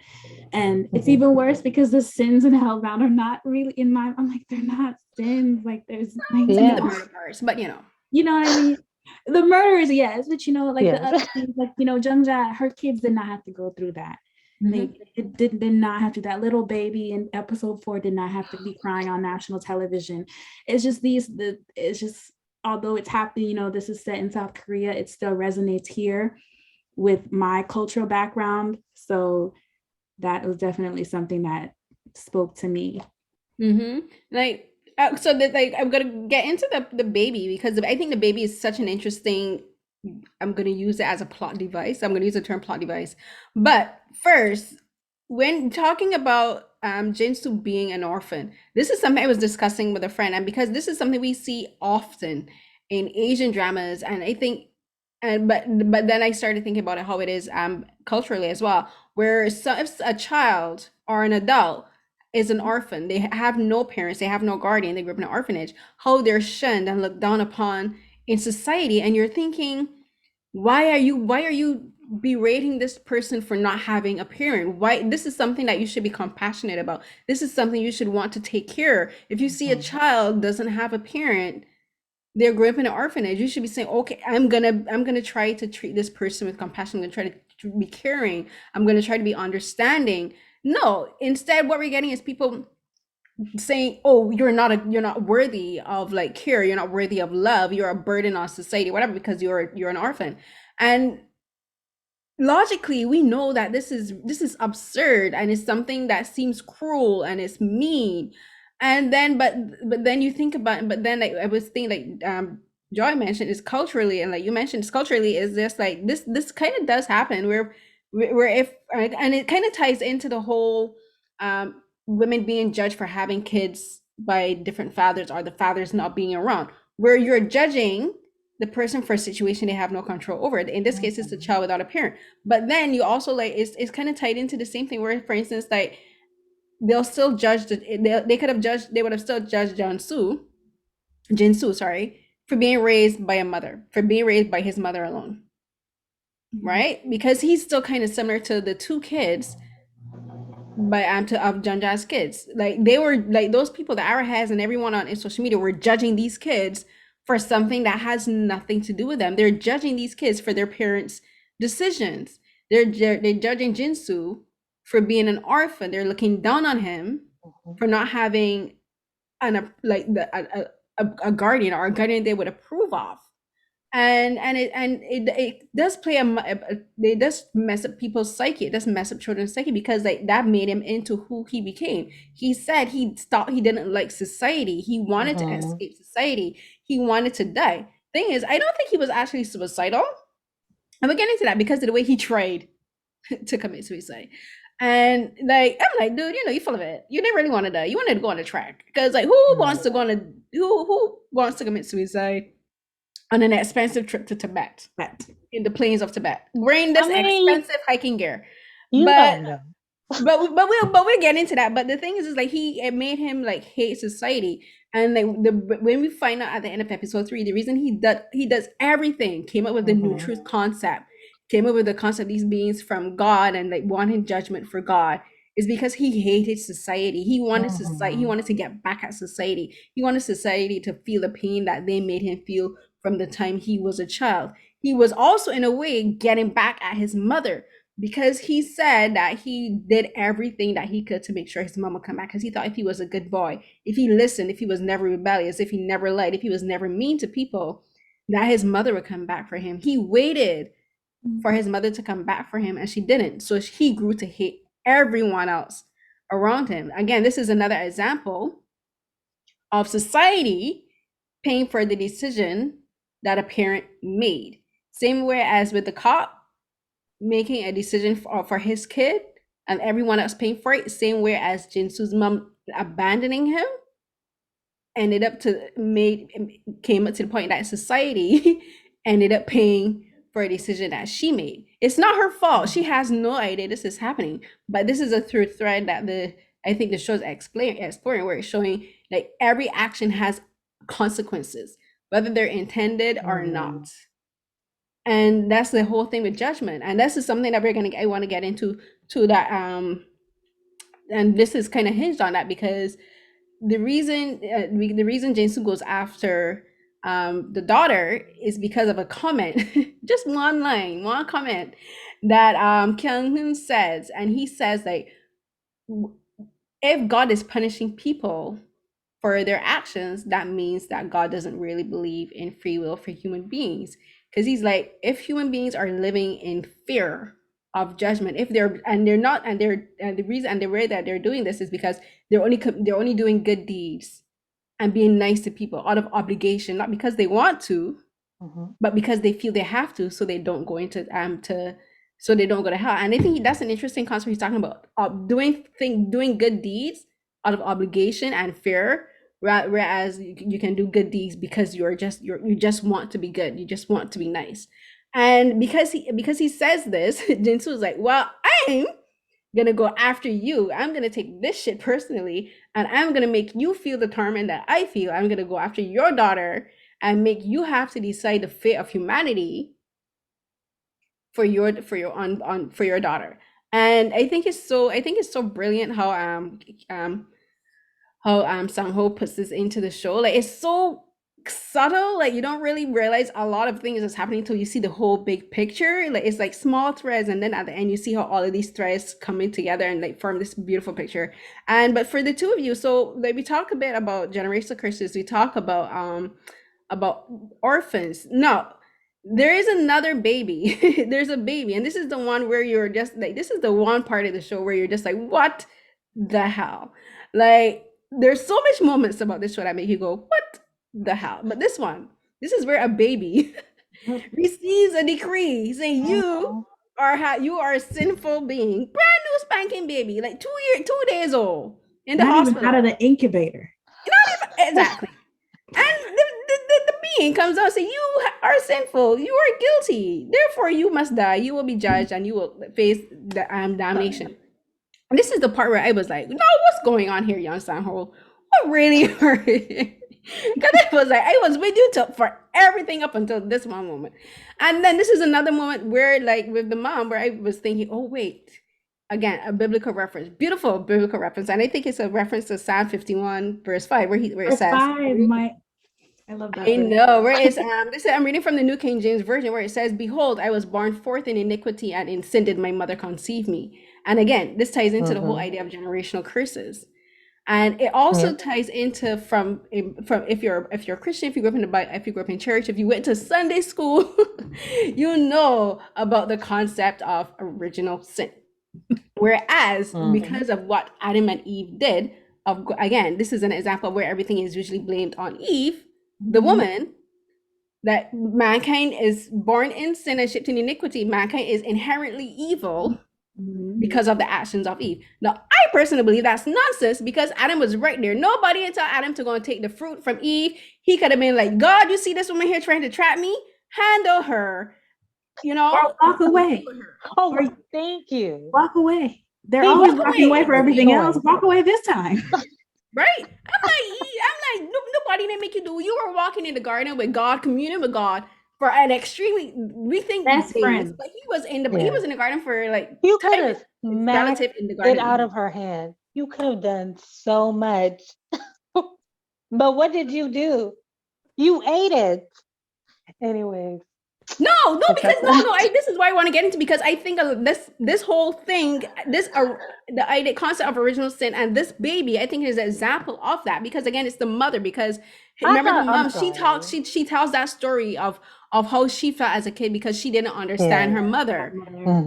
And it's even worse because the sins in Hellbound are not really I'm like, they're not sins. Like there's like, the murder parts, but you know what I mean? The murderers, yes, but the other things, like, Jungja, her kids did not have to go through that. They did not have to. That little baby in episode 4 did not have to be crying on national television. It's just although it's happening, this is set in South Korea, it still resonates here with my cultural background. So that was definitely something that spoke to me. Like, so that, like, I'm gonna get into the baby, because I think the baby is such an interesting, I'm going to use it as a plot device. I'm going to use the term plot device. But first, when talking about Jinsu being an orphan, this is something I was discussing with a friend. And because this is something we see often in Asian dramas, and I think, but then I started thinking about it, how it is culturally as well, where if a child or an adult is an orphan, they have no parents, they have no guardian, they grew up in an orphanage, how they're shunned and looked down upon in society. And you're thinking, why are you berating this person for not having a parent? Why? This is something that you should be compassionate about. This is something you should want to take care. If you see a child doesn't have a parent, they're growing up in an orphanage, you should be saying, okay, I'm gonna try to treat this person with compassion. I'm gonna try to be caring. I'm gonna try to be understanding. No, instead what we're getting is people saying, oh, you're not worthy of like care, you're not worthy of love, you're a burden on society, whatever, because you're an orphan. And logically we know that this is absurd, and it's something that seems cruel and it's mean. And then but then you think about, but then like I was thinking, like Joy mentioned, is culturally, and like you mentioned, culturally is just like this kind of does happen, where if, and it kind of ties into the whole women being judged for having kids by different fathers, or the fathers not being around, where you're judging the person for a situation they have no control over. In this case, it's a child without a parent. But then you also, like, it's kind of tied into the same thing, where, for instance, like, they'll still judge they could have judged, they would have still judged Jinsu, sorry, for being raised by a mother, for being raised by his mother alone, right? Because he's still kind of similar to the two kids of Janja's kids. Like, they were like, those people, the Arahas and everyone on social media, were judging these kids for something that has nothing to do with them. They're judging these kids for their parents' decisions. They're judging Jinsu for being an orphan. They're looking down on him for not having a guardian, or a guardian they would approve of. And it does it does mess up people's psyche. It does mess up children's psyche, because like that made him into who he became. He said he didn't like society. He wanted to escape society. He wanted to die. Thing is, I don't think he was actually suicidal. I'm getting to that because of the way he tried to commit suicide. And like I'm like, dude, you full of it. You didn't really want to die. You wanted to go on a track because like who wants to commit suicide on an expensive trip to Tibet But in the plains of Tibet wearing I this mean, expensive hiking gear? you But don't know. we'll get into that. But the thing is like it made him like hate society. And like when we find out at the end of episode 3, the reason he does everything, came up with the new truth concept, came up with the concept of these beings from God and like wanting judgment for God, is because he hated society. He wanted society. He wanted to get back at society. He wanted society to feel the pain that they made him feel from the time he was a child. He was also in a way getting back at his mother, because he said that he did everything that he could to make sure his mom would come back, because he thought if he was a good boy, if he listened, if he was never rebellious, if he never lied, if he was never mean to people, that his mother would come back for him. He waited for his mother to come back for him, and she didn't. So he grew to hate everyone else around him. Again, this is another example of society paying for the decision that a parent made. Same way as with the cop making a decision for his kid and everyone else paying for it. Same way as Jinsu's mom abandoning him ended up to came up to the point that society ended up paying for a decision that she made. It's not her fault. She has no idea this is happening. But this is a thread that I think the show's exploring, where it's showing like every action has consequences, whether they're intended or not. And that's the whole thing with judgment. And this is something that I want to get into to that. And this is kind of hinged on that, because the reason Jinsu goes after the daughter is because of a comment, just one comment that Kyung-hoon says. And he says like, if God is punishing people for their actions, that means that God doesn't really believe in free will for human beings. Because he's like, if human beings are living in fear of judgment, if they're not, and the reason and the way that they're doing this is because they're only doing good deeds and being nice to people out of obligation, not because they want to, but because they feel they have to, so they don't go into so they don't go to hell. And I think that's an interesting concept he's talking about, doing good deeds out of obligation and fear, whereas you can do good deeds because you just want to be good, you just want to be nice. And because he says this, Jinsu is like, well, I'm gonna go after you. I'm gonna take this shit personally, and I'm gonna make you feel the torment that I feel. I'm gonna go after your daughter and make you have to decide the fate of humanity for your daughter. And I think it's so brilliant how Sang-ho puts this into the show. Like, it's so subtle, like you don't really realize a lot of things is happening until you see the whole big picture. Like, it's like small threads, and then at the end you see how all of these threads coming together and like form this beautiful picture. And but for the two of you, so like we talk a bit about generational curses, we talk about orphans. No, there is another baby. There's a baby, and this is the one where you're just like, this is the one part of the show where you're just like, what the hell? Like, there's so much moments about this show that make you go, what the hell? But this is where a baby receives a decree saying you are a sinful being, brand new spanking baby, like 2 days old, in the not hospital. even out of the incubator. Not even exactly. And the being comes out and says, you are sinful, you are guilty, therefore you must die, you will be judged, and you will face the damnation. And this is the part where I was like, no, what's going on here, Yeon Sang-ho? What really hurt? Because I was with you for everything up until this one moment. And then this is another moment where, like, with the mom, where I was thinking, oh, wait. Again, a biblical reference, beautiful biblical reference. And I think it's a reference to Psalm 51, verse 5, where it says, 5, I love that. I know, where it's I'm reading from the New King James Version, where it says, behold, I was born forth in iniquity, and in sin did my mother conceive me. And again, this ties into the whole idea of generational curses. And it also ties into from if you're a Christian, if you grew up in if you grew up in church, if you went to Sunday school, you know about the concept of original sin. Whereas because of what Adam and Eve did, again, this is an example where everything is usually blamed on Eve, the woman, that mankind is born in sin and shaped in iniquity. Mankind is inherently evil. because of the actions of Eve. Now, I personally believe that's nonsense because Adam was right there. Nobody didn't tell Adam to go and take the fruit from Eve. He could have been like, God, you see this woman here trying to trap me? Handle her, you know? Or walk away. Oh, Or thank you. walk away. They're He always walked walking away for everything Going. else. Walk away this time. Right? Nobody didn't make you do. You were walking in the garden with God, communing with God for an extremely, we think Best days, friend. but he was in the garden for like You time could with have his smacked relative in the it garden. out of her hand. You could have done so much. But what did you do? You ate it. Anyways. No, because this is why I want to get into, because I think this whole thing, the concept of original sin and this baby, I think is an example of that, because again, it's the mother, because remember the mom, she tells that story of how she felt as a kid because she didn't understand her mother.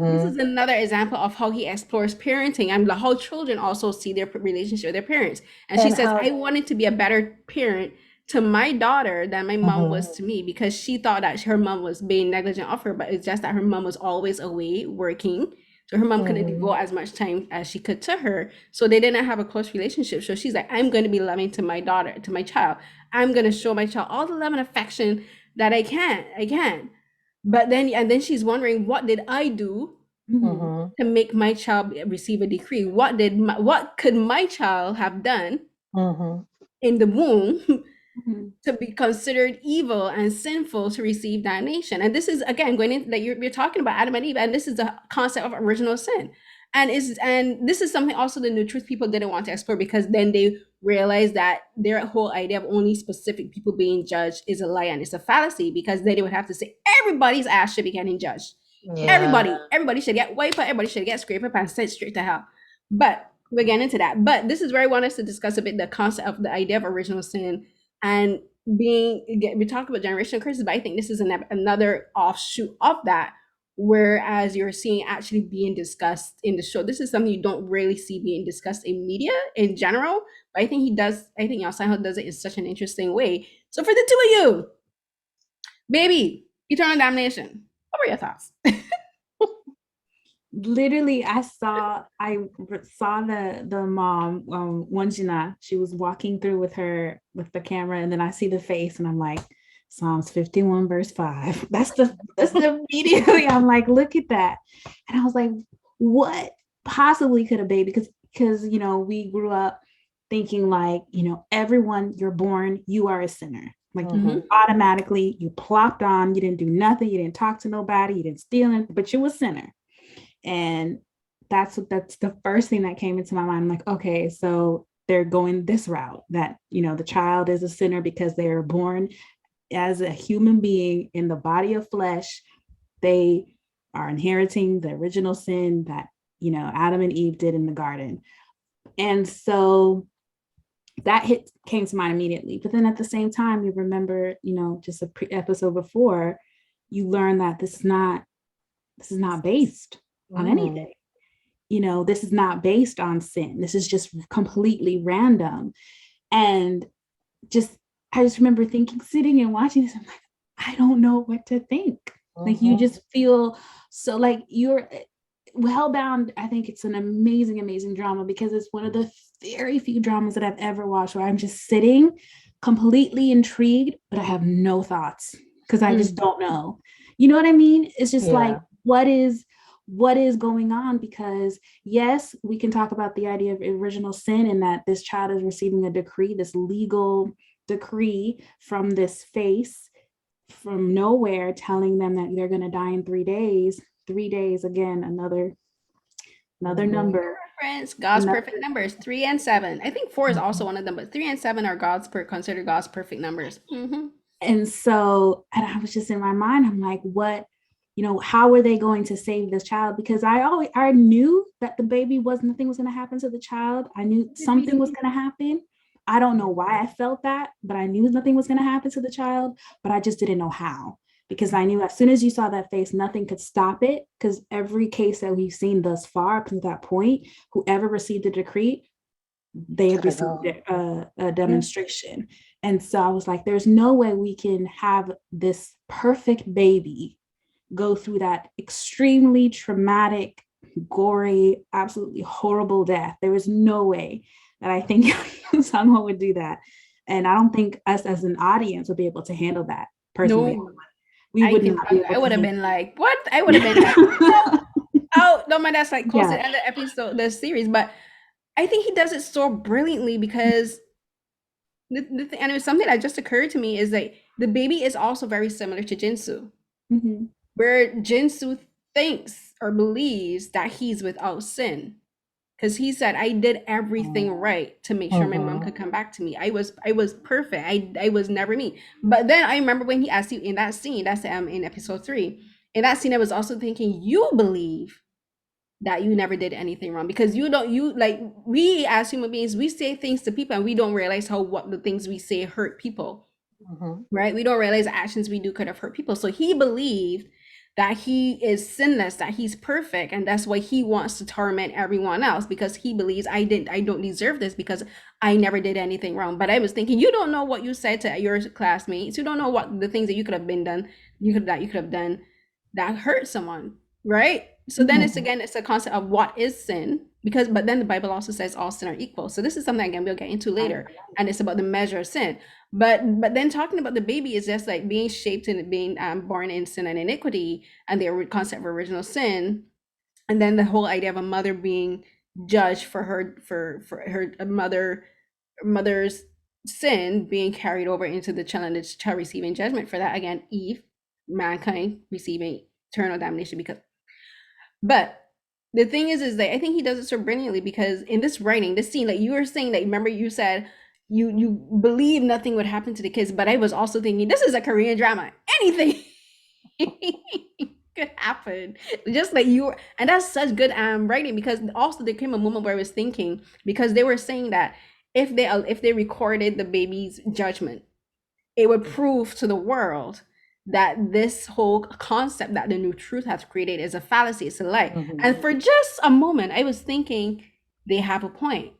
This is another example of how he explores parenting and how children also see their relationship with their parents. And she says, I wanted to be a better parent to my daughter than my mom was to me, because she thought that her mom was being negligent of her, but it's just that her mom was always away working. So her mom couldn't devote as much time as she could to her. So they didn't have a close relationship. So she's like, I'm going to be loving to my daughter, to my child. I'm going to show my child all the love and affection that I can. But then she's wondering, what did I do to make my child receive a decree? What could my child have done in the womb to be considered evil and sinful to receive damnation? And this is again going into that you're talking about Adam and Eve, and this is the concept of original sin. And this is something also the New Truth people didn't want to explore, because then they realized that their whole idea of only specific people being judged is a lie and it's a fallacy, because then they would have to say everybody's ass should be getting judged. Everybody should get wiped out, everybody should get scraped up and sent straight to hell. But we're getting into that. But this is where I want us to discuss a bit the concept of the idea of original sin and we talk about generational curses, but I think this is another offshoot of that, whereas you're seeing actually being discussed in the show. This is something you don't really see being discussed in media in general, but I think Yeon Sang-ho does it in such an interesting way. So for the two of you, baby, eternal damnation, what were your thoughts? Literally, I saw the mom, Wonjina. She was walking through with the camera, and then I see the face, and I'm like, Psalms 51 verse 5. That's the immediately I'm like, look at that. And I was like, what possibly could a baby, because we grew up thinking like, everyone you're born, you are a sinner. Like automatically you plopped on, you didn't do nothing, you didn't talk to nobody, you didn't steal, but you were a sinner. And that's the first thing that came into my mind. I'm like, okay, so they're going this route, that the child is a sinner because they are born as a human being in the body of flesh. They are inheriting the original sin that Adam and Eve did in the garden. And so that came to mind immediately. But then at the same time, you remember, just a episode before, you learn that this is not based on anything. This is not based on sin. This is just completely random. And I just remember sitting and watching this, I'm like, I don't know what to think. Like you just feel so like Hellbound. I think it's an amazing, amazing drama, because it's one of the very few dramas that I've ever watched where I'm just sitting completely intrigued, but I have no thoughts because I just don't know. You know what I mean? It's just like, what is going on? Because yes, we can talk about the idea of original sin and that this child is receiving a decree, this legal decree from this face from nowhere, telling them that they're going to die in 3 days. 3 days, again, another number. God's perfect numbers, 3 and 7. I think 4 is also one of them, but 3 and 7 are considered God's perfect numbers. And so, and I was just in my mind, I'm like, what? How are they going to save this child? Because I knew that the baby nothing was going to happen to the child. I knew something was going to happen. I don't know why I felt that, but I knew nothing was going to happen to the child, but I just didn't know how, because I knew as soon as you saw that face, nothing could stop it. Because every case that we've seen thus far up to that point, whoever received the decree, they have received a demonstration. And so I was like, there's no way we can have this perfect baby go through that extremely traumatic gory, absolutely horrible death. There was no way that I think Yeon Sang-ho would do that. And I don't think us as an audience would be able to handle that personally. No, We I would can. not be I able would have to been like, what? I would have been like, oh no, man, that's like close to yeah. the end of the episode, the series. But I think he does it so brilliantly because and it was something that just occurred to me is that the baby is also very similar to Jinsu, Mhm. where Jinsu thinks or believes that he's without sin. Because he said, I did everything right to make sure my mom could come back to me. I was perfect. I was never me. But then I remember when he asked you in that scene, that's in episode 3. In that scene, I was also thinking, you believe that you never did anything wrong because you don't you like we as human beings, we say things to people and we don't realize how what the things we say hurt people, right? We don't realize the actions we do could have hurt people. So he believed that he is sinless, that he's perfect, and that's why he wants to torment everyone else because he believes I don't deserve this because I never did anything wrong. But I was thinking, you don't know what you said to your classmates. You don't know what the things that you could have been done, you could have done that hurt someone, right? So then it's a concept of what is sin, because but then the Bible also says all sin are equal. So this is something again we'll get into later, and it's about the measure of sin. But then talking about the baby is just like being shaped and being born in sin and iniquity, and the concept of original sin, and then the whole idea of a mother being judged for her mother's sin being carried over into the child, and the child receiving judgment for that. Again, Eve, mankind receiving eternal damnation because. But the thing is that I think he does it so brilliantly because in this writing, this scene, like you were saying, that remember you said you believe nothing would happen to the kids, but I was also thinking this is a Korean drama. Anything could happen. Just like you were, and that's such good writing because also there came a moment where I was thinking because they were saying that if they recorded the baby's judgment, it would prove to the world that this whole concept that the new truth has created is a fallacy, it's a lie. And for just a moment, I was thinking they have a point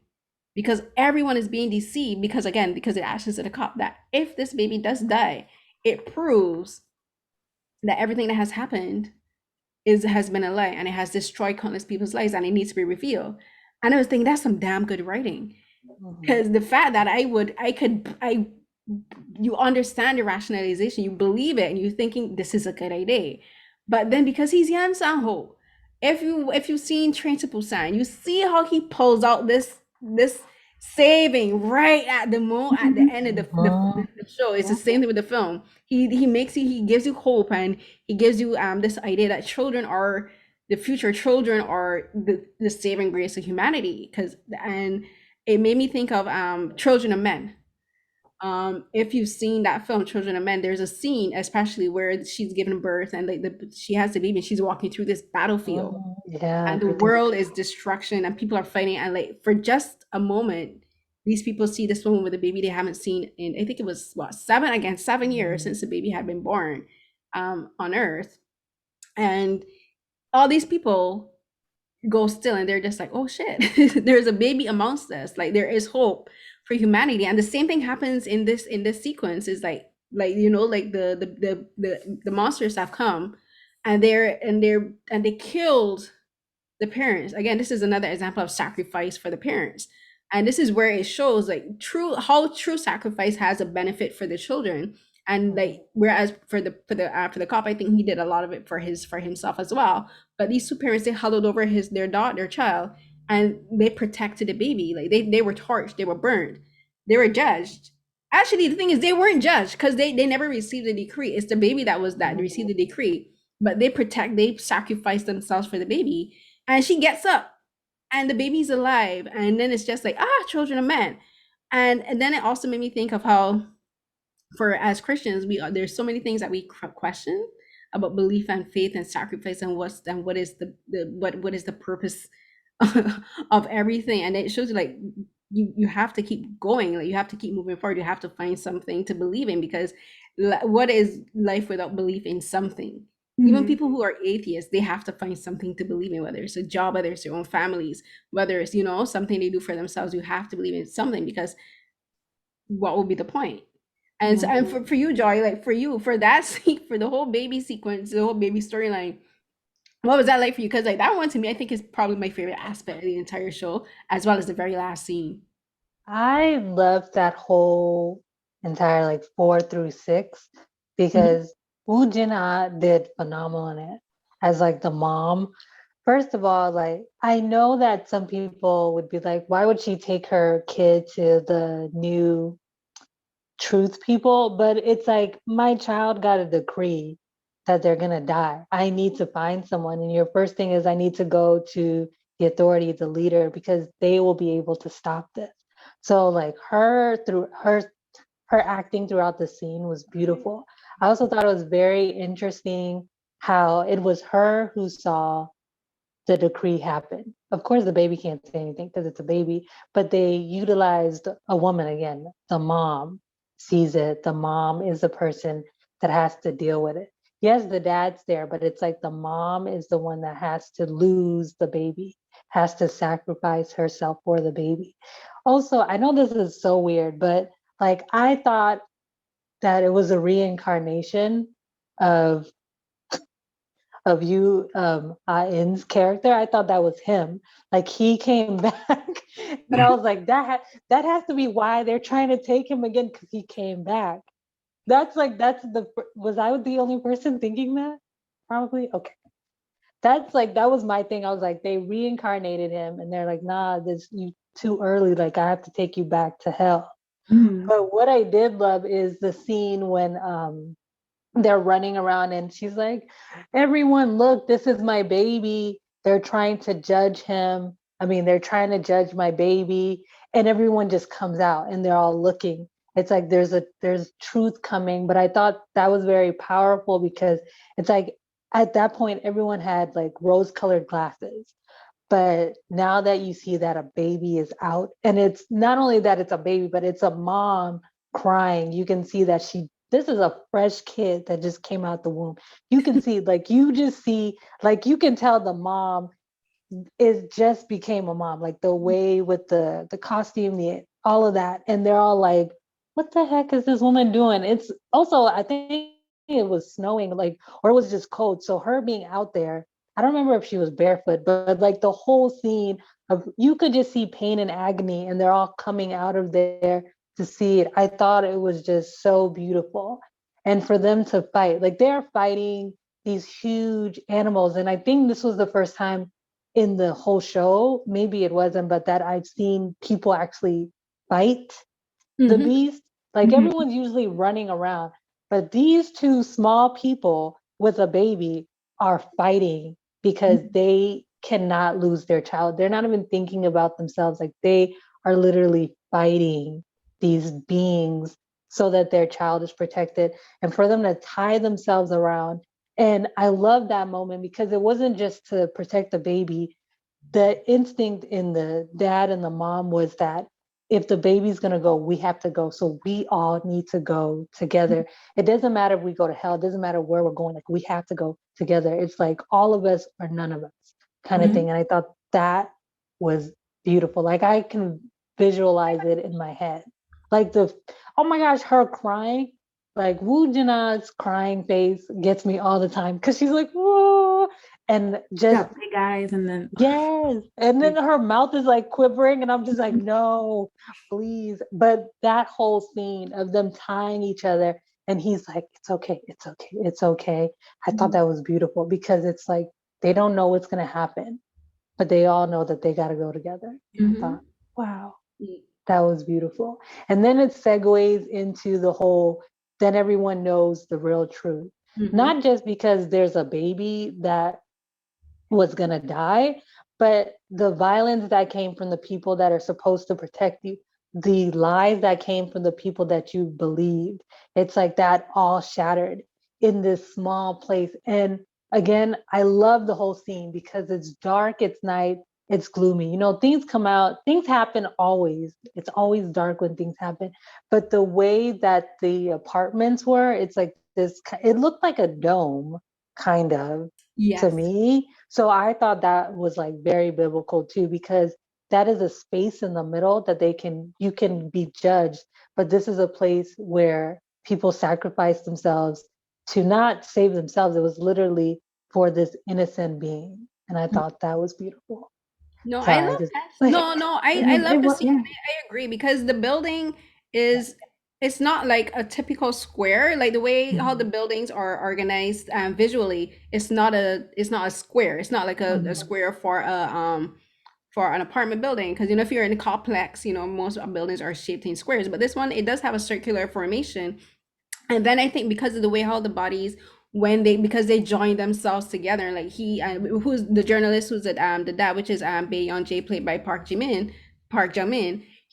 because everyone is being deceived because again, because it asks to the cop that if this baby does die, it proves that everything that has happened has been a lie and it has destroyed countless people's lives and it needs to be revealed. And I was thinking that's some damn good writing because the fact that you understand the rationalization, you believe it, and you're thinking this is a good idea. But then because he's Yeon Sang-ho, if you've seen Train to Busan, you see how he pulls out this saving right at the end of the show. It's the same thing with the film. He gives you hope and he gives you this idea that children are the future, children are the saving grace of humanity. And it made me think of Children of Men. If you've seen that film Children of Men, there's a scene especially where she's giving birth and like she has the baby and she's walking through this battlefield and the world is destruction and people are fighting, and like for just a moment these people see this woman with a baby they haven't seen in, I think it was 7 years since the baby had been born on earth, and all these people go still and they're just like, oh shit, there's a baby amongst us, like there is hope for humanity. And the same thing happens in this sequence is like like the monsters have come and they killed the parents. Again, this is another example of sacrifice for the parents, and this is where it shows like true sacrifice has a benefit for the children. And like whereas for the cop, I think he did a lot of it for himself as well. But these two parents, they huddled over their child, and they protected the baby. Like they were torched, they were burned, they were judged. Actually, the thing is, they weren't judged because they never received the decree. It's the baby that received the decree. But they sacrificed themselves for the baby, and she gets up, and the baby's alive, and then it's just like Children of Men, and then it also made me think of how, for as Christians, there's so many things that we question about belief and faith and sacrifice and what is the purpose of everything. And it shows you like you have to keep going, like you have to keep moving forward, you have to find something to believe in, because what is life without belief in something? Even people who are atheists, they have to find something to believe in, whether it's a job, whether it's their own families, whether it's something they do for themselves. You have to believe in something, because what will be the point? And so, and for you, Joy, like for you, for that for the whole baby sequence, the whole baby storyline, What was that like for you? Because like that one to me, I think is probably my favorite aspect of the entire show, as well as the very last scene. I loved that whole entire like 4 through 6 Mhm. because Woo Jin-ah did phenomenal in it as like the mom. First of all, like I know that some people would be like, why would she take her kid to the new truth people? But it's like my child got a decree that they're gonna die. I need to find someone. And your first thing is I need to go to the authority, the leader, because they will be able to stop this. So like her acting throughout the scene was beautiful. I also thought it was very interesting how it was her who saw the decree happen. Of course, the baby can't say anything because it's a baby, but they utilized a woman again. The mom sees it. The mom is the person that has to deal with it. Yes, the dad's there, but it's like the mom is the one that has to lose the baby, has to sacrifice herself for the baby. Also, I know this is so weird, but like I thought that it was a reincarnation of you In's character. I thought that was him. Like he came back and I was like that has to be why they're trying to take him again because he came back. That's the was I the only person thinking that? Probably. Okay. That's like that was my thing. I was like they reincarnated him and they're like nah, this you too early, like I have to take you back to hell. Mhm. But what I did love is the scene when they're running around and she's like, everyone, look, this is my baby. They're trying to judge him. I mean, they're trying to judge my baby. And everyone just comes out and they're all looking. It's like there's truth coming. But I thought that was very powerful because it's like at that point everyone had like rose-colored glasses. But now that you see that a baby is out, and it's not only that it's a baby, but it's a mom crying. You can see that this is a fresh kid that just came out the womb. You can see, like, you just see, like, you can tell the mom is just became a mom, like the way with the costume, the all of that. And they're all like, what the heck is this woman doing? It's also, I think it was snowing, like, or it was just cold. So her being out there, I don't remember if she was barefoot, but like the whole scene of you could just see pain and agony, and they're all coming out of there to see it. I thought it was just so beautiful. And for them to fight, like they're fighting these huge animals. And I think this was the first time in the whole show, maybe it wasn't, but that I've seen people actually fight the Mhm. beast. Like Mhm. everyone's usually running around, but these two small people with a baby are fighting because Mhm. they cannot lose their child. They're not even thinking about themselves. Like they are literally fighting these beings so that their child is protected and for them to tie themselves around. And I love that moment because it wasn't just to protect the baby. The instinct in the dad and the mom was that if the baby's going to go, we have to go. So we all need to go together. It doesn't matter if we go to hell. It doesn't matter where we're going. Like we have to go together. It's like all of us or none of us kind of Mhm. thing. And I thought that was beautiful. Like I can visualize it in my head. Like oh my gosh, her crying, like Woo Jina's crying face gets me all the time because she's like, whoa. And just Got big eyes and then yes. And then her mouth is like quivering, and I'm just like, no, please. But that whole scene of them tying each other, and he's like, it's okay, it's okay, it's okay. I thought Mhm. that was beautiful because it's like they don't know what's going to happen, but they all know that they got to go together. I thought, Mhm. wow, that was beautiful. And then it segues into the whole, then everyone knows the real truth. Mhm. Not just because there's a baby that was going to die, but the violence that came from the people that are supposed to protect you, the lies that came from the people that you believed, it's like that all shattered in this small place. And again, I love the whole scene because it's dark, it's night, it's gloomy. You know, things come out, things happen always. It's always dark when things happen. But the way that the apartments were, it's like this, it looked like a dome, kind of to Yes. me. So I thought that was like very biblical too, because that is a space in the middle that you can be judged, but this is a place where people sacrifice themselves to not save themselves. It was literally for this innocent being. And I thought that was beautiful. No, I Sorry, love just that. like, No, I It love the was, scene. I agree because the building is it's not like a typical square. Like the way how the buildings are organized visually, it's not a square. It's not like a Mhm. square for an apartment building because if you're in a complex, most buildings are shaped in squares. But this one, it does have a circular formation. And then I think because of the way how the bodies when they because they join themselves together, like he who's the journalist who's at the dad, which is Baeyeon Jae played by Park Jamin.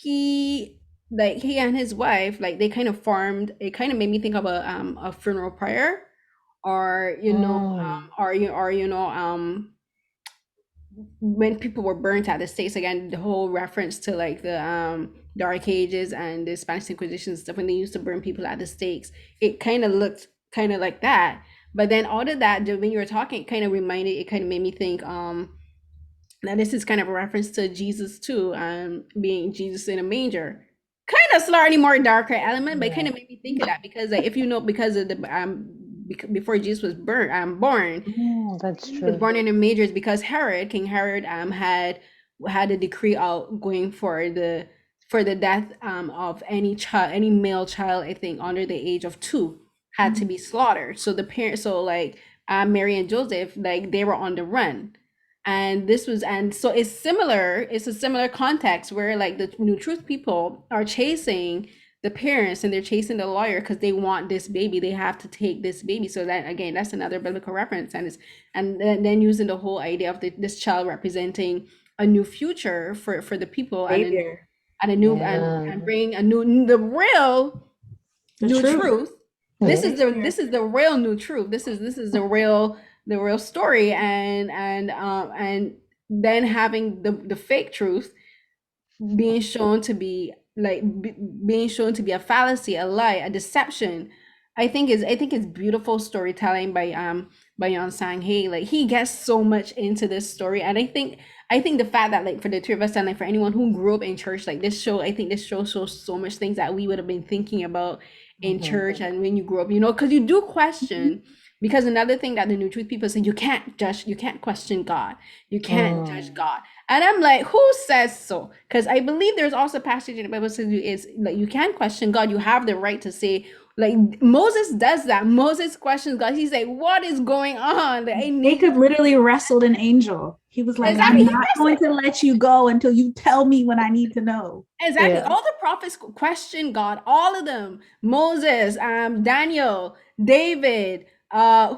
He like he and his wife like they kind of formed. It kind of made me think of a funeral prayer, or when people were burnt at the stakes again, the whole reference to like the dark ages and the Spanish Inquisition stuff when they used to burn people at the stakes, it kind of looked kind of like that. But then all of that, when you were talking, it kind of made me think that this is kind of a reference to Jesus too, being Jesus in a manger. Kind of slightly more darker element, but it kind yeah. of made me think of that because like if because of the before Jesus was born, That's he was true. born in a majors because King Herod, had a decree out going for the death of any male child, I think, under the age of 2 had to be slaughtered. So the parents, so like Mary and Joseph, like they were on the run, and so it's a similar context where like the New Truth people are chasing the parents and they're chasing the lawyer because they want this baby. They have to take this baby. So that again, that's another biblical reference, and then using the whole idea of this child representing a new future for the people, Savior. and a new Yeah. and bring a new the real The new truth. truth. This is the real new truth. This is the real story, and then having the fake truth being shown to be being shown to be a fallacy, a lie, a deception. I think it's beautiful storytelling by Yeon Sang-ho. Like he gets so much into this story, and I think the fact that like for the two of us and like for anyone who grew up in church, like this show shows so much things that we would have been thinking about in Mhm. church and when you grew up, because you do Mhm. question. Because another thing that the New Truth people say, you can't question God, you can't judge Mm. God. And I'm like, who says so? Because I believe there's also a passage in the Bible says is like you can question God. You have the right to say, like Moses does that. Moses questions God. He's like, what is going on? Like, I need Jacob literally wrestled an angel. He was like, exactly. I'm He not going wrestled. to let you go until you tell me what I need to know. Exactly. Yeah. All the prophets question God. All of them. Moses, Daniel, David,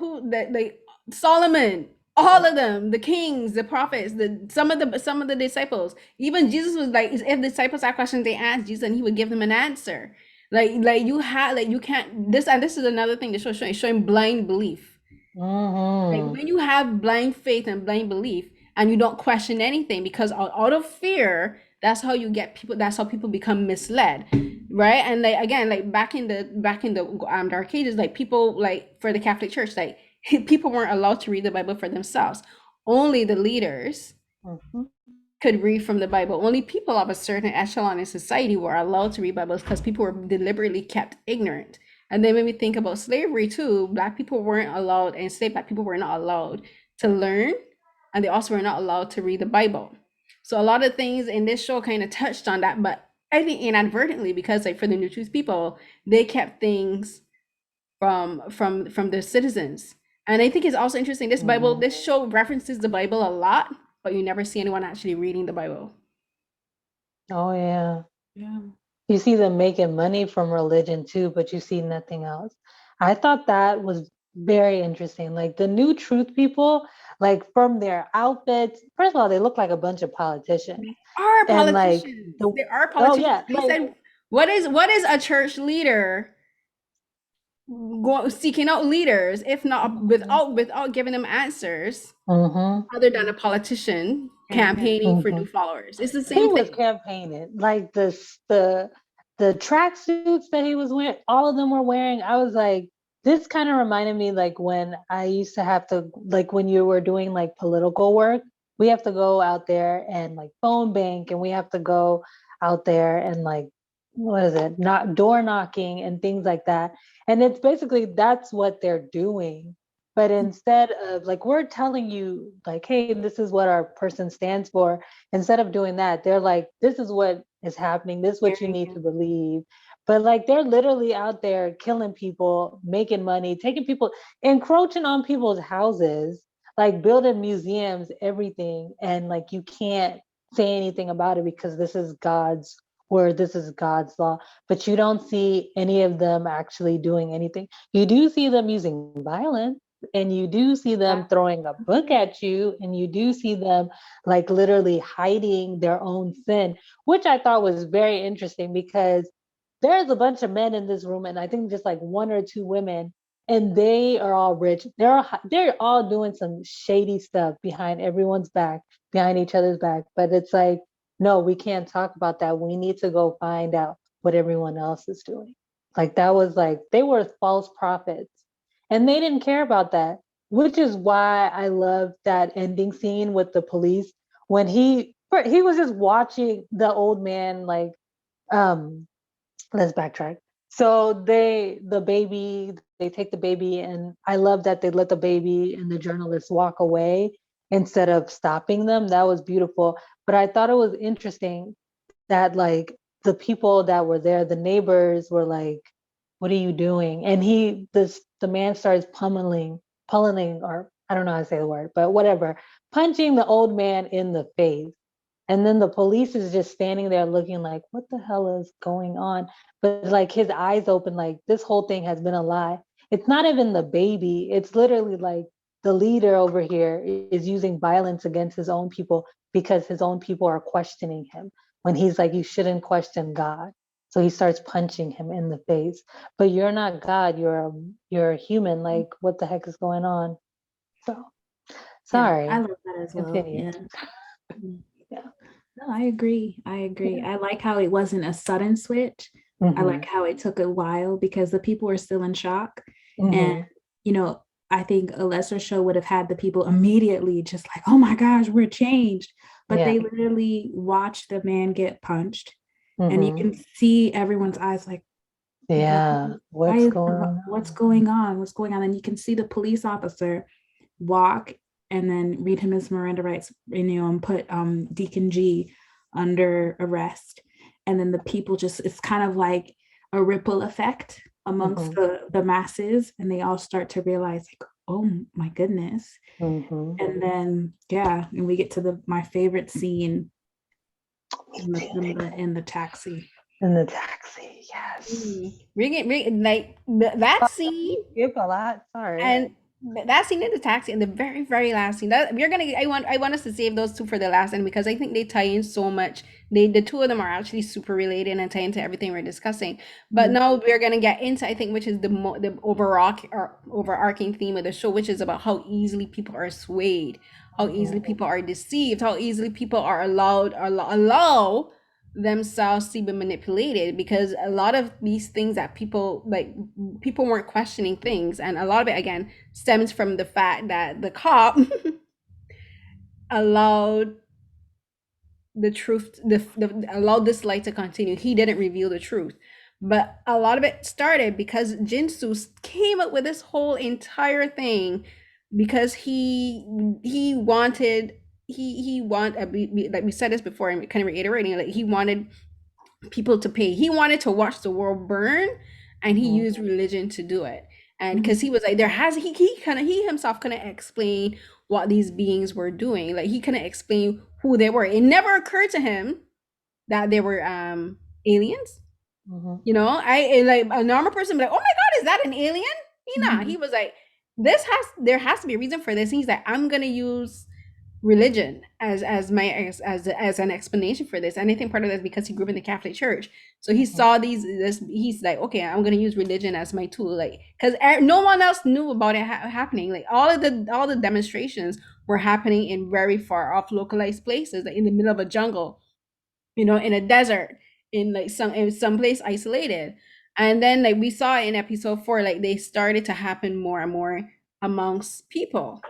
who like Solomon, all of them, the kings, the prophets, some of the disciples. Even Jesus was like, if disciples had questions, they asked Jesus, and he would give them an answer. Like you had, like you can't. This is another thing that showing blind belief. Like Hmm. when you have blind faith and blind belief and you don't question anything because out of fear, that's how people become misled, right? And like again, like back in the dark ages, like people like for the Catholic Church, like people weren't allowed to read the Bible for themselves. Only the leaders Mhm. could read from the Bible. Only people of a certain echelon in society were allowed to read Bibles because people were deliberately kept ignorant. And then when we think about slavery too, Black people weren't allowed, enslaved Black people were not allowed to learn, and they also were not allowed to read the Bible. So a lot of things in this show kind of touched on that, but I think inadvertently because like for the New Truth people, they kept things from their citizens. And I think it's also interesting. Mhm. This show references the Bible a lot, but you never see anyone actually reading the Bible. Oh yeah. Yeah. You see them making money from religion too, but you see nothing else. I thought that was very interesting. Like the New Truth people, like from their outfits, first of all, they look like a bunch of politicians. Are And like politicians. the There are oh politicians. yeah, They like said, what is a church leader seeking out leaders, if not without giving them answers, mm-hmm, other than a politician campaigning for mm-hmm. new followers? It's the He same was thing. campaigning. Like the tracksuits that he was wearing, all of them were wearing. I was like, this kind of reminded me like when I used to have to like when you were doing like political work, we have to go out there and like phone bank and we have to go out there and like what is it? Not door knocking and things like that. And it's basically that's what they're doing But instead of like, we're telling you, like, hey, this is what our person stands for. Instead of doing that, they're like, this is what is happening. This is what you need to believe. But like, they're literally out there killing people, making money, taking people, encroaching on people's houses, like building museums, everything. And like, you can't say anything about it because this is God's word, this is God's law. But you don't see any of them actually doing anything. You do see them using violence, and you do see them throwing a book at you, and you do see them like literally hiding their own sin, which I thought was very interesting because there's a bunch of men in this room, and I think just like one or two women, and they are all rich. They're all doing some shady stuff behind everyone's back, behind each other's back. But it's like, no, we can't talk about that. We need to go find out what everyone else is doing. Like that was like they were false prophets, and they didn't care about that, which is why I love that ending scene with the police when he was just watching the old man like um let's backtrack. So they take the baby, and I love that they let the baby and the journalist walk away instead of stopping them. That was beautiful. But I thought it was interesting that like the people that were there, the neighbors were like, "What are you doing?" And the man starts pummeling, or I don't know how to say the word, but whatever, punching the old man in the face. And then the police is just standing there looking like, what the hell is going on? But like his eyes open, like this whole thing has been a lie. It's not even the baby. It's literally like the leader over here is using violence against his own people because his own people are questioning him when he's like, you shouldn't question God. So he starts punching him in the face. But you're not God. You're a human. Like, what the heck is going on? So sorry. Yeah, I love that as well. Continue. Yeah. No, I agree. Yeah. I like how it wasn't a sudden switch. I like how it took a while because the people were still in shock. And, I think a lesser show would have had the people immediately just like, oh my gosh, we're changed. But they literally watched the man get punched. And you can see everyone's eyes like, what's going on? And you can see the police officer walk and then read him his Miranda rights, and put Deacon G under arrest. And then the people it's kind of like a ripple effect amongst the masses, and they all start to realize like, oh my goodness. And then and we get to my favorite scene in the taxi. In the taxi, yes. Like that scene. Give a lot. Sorry. And that scene in the taxi and the very, very last scene. That I want us to save those two for the last end because I think they tie in so much. The two of them are actually super related and tie into everything we're discussing. But now we're gonna get into, I think, which is the overarching theme of the show, which is about how easily people are swayed, how easily people are deceived, how easily people are allow themselves to be manipulated, because a lot of these things that people weren't questioning things, and a lot of it again stems from the fact that the cop allowed the truth, allowed this lie to continue. He didn't reveal the truth, but a lot of it started because Ginsu came up with this whole entire thing because he wanted like we said this before, and kind of reiterating, like he wanted people to pay. He wanted to watch the world burn, and he used religion to do it. And because he was like, he himself couldn't explain what these beings were doing. Like he couldn't explain who they were. It never occurred to him that they were aliens. I like a normal person be like, oh my god, is that an alien? He was like, there has to be a reason for this. And he's like, I'm gonna use religion as an explanation for this. And I think part of that is because he grew up in the Catholic Church, so he saw he's like, okay, I'm gonna use religion as my tool, like because no one else knew about it happening. Like all the demonstrations were happening in very far off localized places, like in the middle of a jungle, in a desert, in some place isolated. And then like we saw in episode 4, like they started to happen more and more amongst people,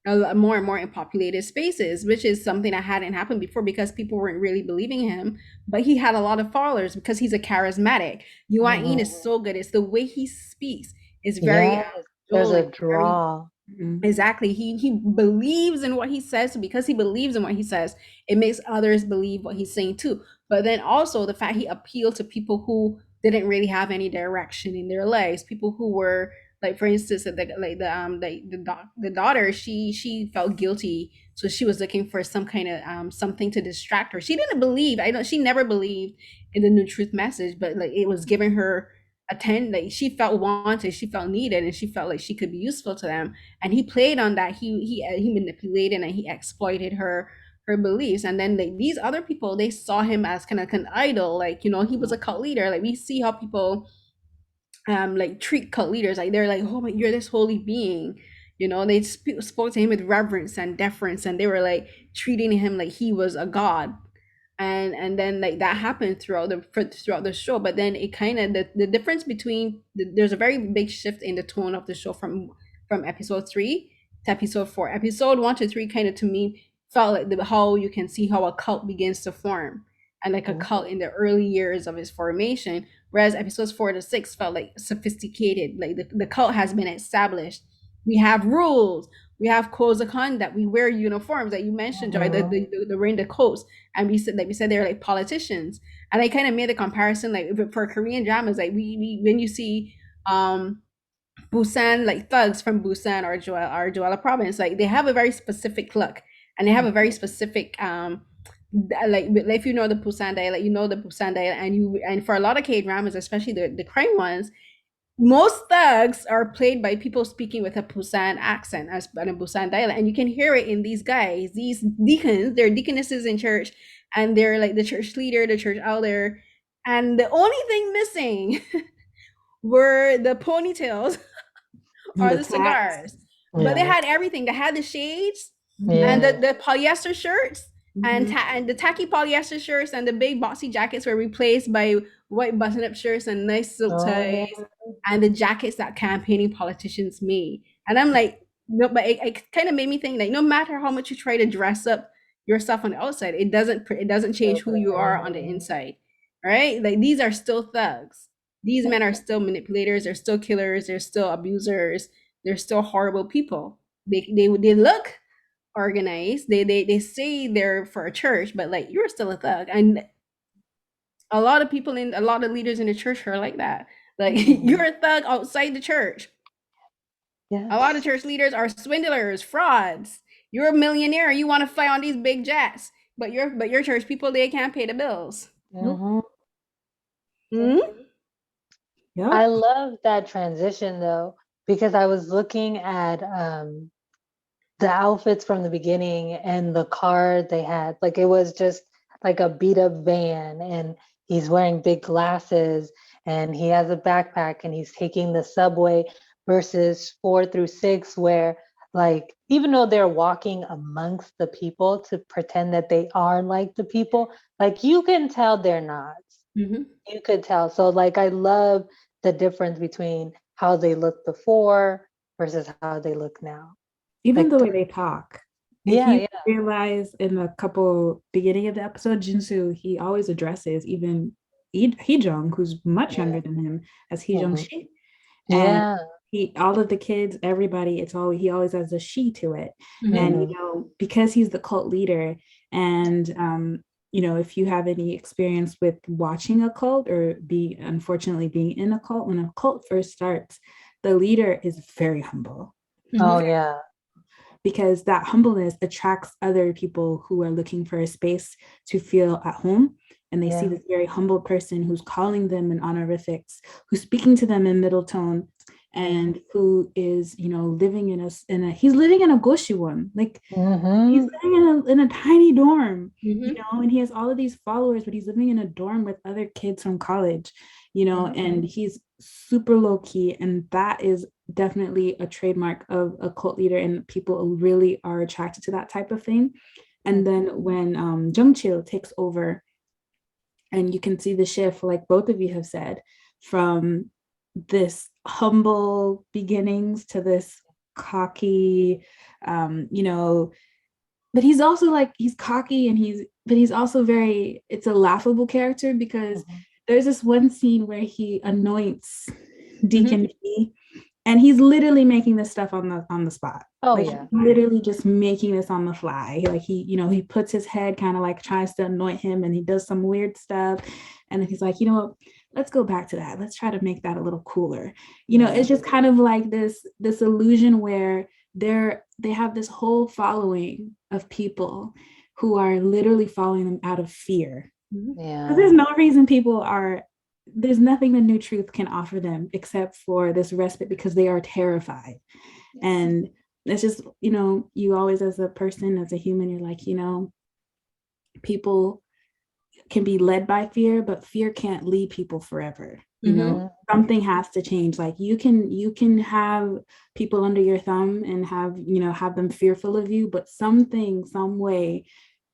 more and more in populated spaces, which is something that hadn't happened before because people weren't really believing him. But he had a lot of followers because he's a charismatic. Yuan is so good. It's the way he speaks. It's very there's a draw. Mhm. Exactly. He believes in what he says. So because he believes in what he says, it makes others believe what he's saying too. But then also the fact he appealed to people who didn't really have any direction in their lives, people who were like, for instance, the daughter, she felt guilty, so she was looking for some kind of something to distract her. She didn't believe. I don't. She never believed in the new truth message, but like it was giving her attend. Like she felt wanted, she felt needed, and she felt like she could be useful to them, and he played on that. He manipulated and he exploited her beliefs. And then like these other people, they saw him as kind of an idol, like, you know, he was a cult leader. Like we see how people like treat cult leaders, like they're like, oh my, you're this holy being, you know. They spoke to him with reverence and deference, and they were like treating him like he was a god. And then like that happened throughout the show. But then it kind of, the difference between there's a very big shift in the tone of the show from episode 3 to episode 4. Episode 1 to 3 kind of, to me, felt like how you can see how a cult begins to form, and like a cult in the early years of its formation. Whereas episodes 4 to 6 felt like sophisticated, like the cult has been established. We have rules, we have codes of conduct, we wear uniforms, like you mentioned, Joy, the wearing the coats. And we said they're like politicians. And I kind of made the comparison, like for Korean dramas, like we when you see Busan, like thugs from Busan or Joella province, like they have a very specific look, and they have a very specific like if you know the Busan dialect, you know the Busan dialect. And for a lot of K dramas, especially the crime ones, most thugs are played by people speaking with a Busan accent, as a Busan dialect, and you can hear it in these guys, these deacons. They're deaconesses in church, and they're like the church leader, the church elder, and the only thing missing were the ponytails And or the the tats. cigars. But they had everything. They had the shades and the polyester shirts, and and the tacky polyester shirts, and the big boxy jackets were replaced by white button-up shirts and nice silk ties, and the jackets that campaigning politicians made. And I'm like, no, but it kind of made me think, like, no matter how much you try to dress up yourself on the outside, it doesn't change who you are on the inside, right? Like these are still thugs. These men are still manipulators. They're still killers. They're still abusers. They're still horrible people. They look organized. They say they're for a church, but like you're still a thug. And a lot of people in a lot of leaders in the church are like that. Like you're a thug outside the church. A lot of church leaders are swindlers, frauds. You're a millionaire. You want to fly on these big jets, but your church people, they can't pay the bills. Mhm. Hmm? Yeah. I love that transition though, because I was looking at the outfits from the beginning and the car they had. Like it was just like a beat up van, and he's wearing big glasses, and he has a backpack, and he's taking the subway, versus 4 through 6, where like even though they're walking amongst the people to pretend that they are like the people, like you can tell they're not. Mm-hmm. You could tell. So like I love the difference between how they looked before versus how they look now. Even Like the way they talk. If yeah, you yeah. realize in the couple beginning of the episode, Jinsu, he always addresses even Hee-jung, who's much younger than him, as Hee-jung Mhm. she. And Yeah. he, all of the kids, everybody, it's all, he always has a she to it. Mm-hmm. And you know, because he's the cult leader, and you know, if you have any experience with watching a cult or unfortunately being in a cult, when a cult first starts, the leader is very humble. Oh yeah. Because that humbleness attracts other people who are looking for a space to feel at home. And they see this very humble person who's calling them in honorifics, who's speaking to them in middle tone, and who is, you know, living in a he's living in a goshiwon, like he's living in a tiny dorm, you know, and he has all of these followers, but he's living in a dorm with other kids from college, you know, and he's super low key. And that is definitely a trademark of a cult leader, and people really are attracted to that type of thing. And then when Jungchil takes over, and you can see the shift, like both of you have said, from this humble beginnings to this cocky, you know, but he's also like, he's cocky, and he's also very, it's a laughable character, because there's this one scene where he anoints Deacon Fee, And he's literally making this stuff on the spot. Oh like yeah. literally just making this on the fly. Like he puts his head kind of like tries to anoint him, and he does some weird stuff, and then he's like, what, let's go back to that, let's try to make that a little cooler. It's just kind of like this illusion where they have this whole following of people who are literally following them out of fear. Yeah. There's no reason there's nothing the new truth can offer them except for this respite, because they are terrified. And it's just, you always, as a person, as a human, you're like, people can be led by fear, but fear can't lead people forever. Something has to change. Like you can have people under your thumb and have them fearful of you, but something, some way,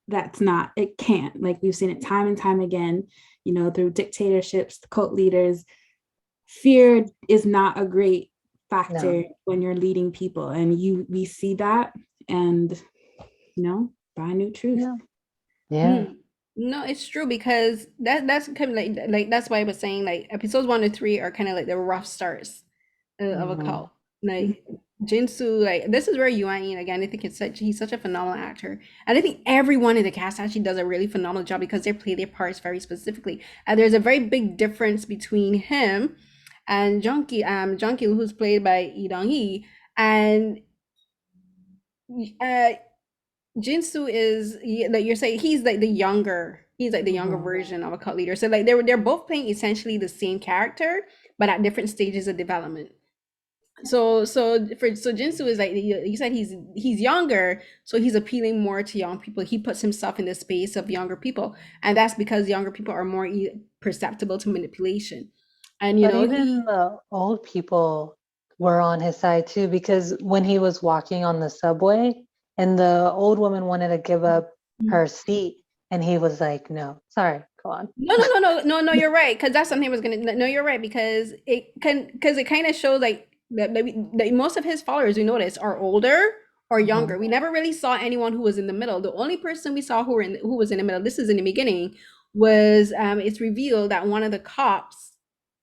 it can't. Like we've seen it time and time again, through dictatorships, cult leaders. Fear is not a great factor when you're leading people, and we see that, and buy new truth. Yeah. No, it's true, because that's kind of like that's why I was saying like episodes 1 to 3 are kind of like the rough starts of a cult. Like Ginsu, like this is where Yuan again. I think he's such a phenomenal actor, and I think everyone in the cast actually does a really phenomenal job because they play their parts very specifically. And there's a very big difference between him and Junkie, who's played by Lee Dong-hee, and Jinsu is like you're saying, he's like the younger version of a cult leader. So like they're both playing essentially the same character, but at different stages of development. So Jinsu is like you said, he's younger, so he's appealing more to young people. He puts himself in the space of younger people, and that's because younger people are more perceptible to manipulation. And But even the old people were on his side too, because when he was walking on the subway and the old woman wanted to give up her seat, and he was like, "No, sorry, go on." No, you're right, because that's something I was gonna. No, you're right, because it kind of shows like that most of his followers, we notice, are older or younger. We never really saw anyone who was in the middle. The only person we saw who was in the middle, this is in the beginning, was it's revealed that one of the cops,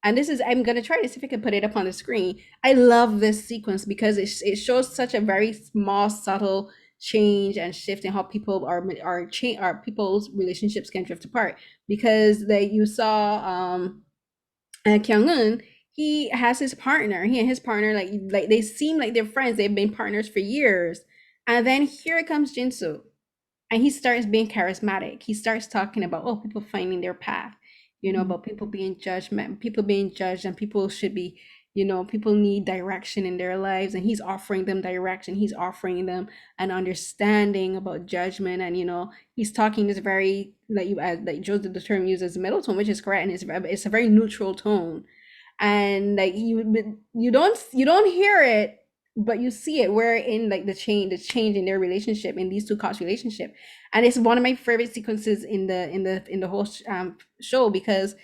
and this is, I'm gonna try to see if I can put it up on the screen. I love this sequence because it shows such a very small, subtle change and shift in how people are people's relationships can drift apart. Because like you saw Kyung-eun, he has his partner. He and his partner, like they seem like they're friends. They've been partners for years. And then here comes Jinsu, and he starts being charismatic. He starts talking about, oh, people finding their path, about people being judged, and people should be, people need direction in their lives, and he's offering them direction. He's offering them an understanding about judgment, and he's talking this very, like Joe, the term uses, middle tone, which is correct, and it's a very neutral tone. And like you don't hear it, but you see it, where in like the change in their relationship, in these two cops relationship. And it's one of my favorite sequences in the whole show, because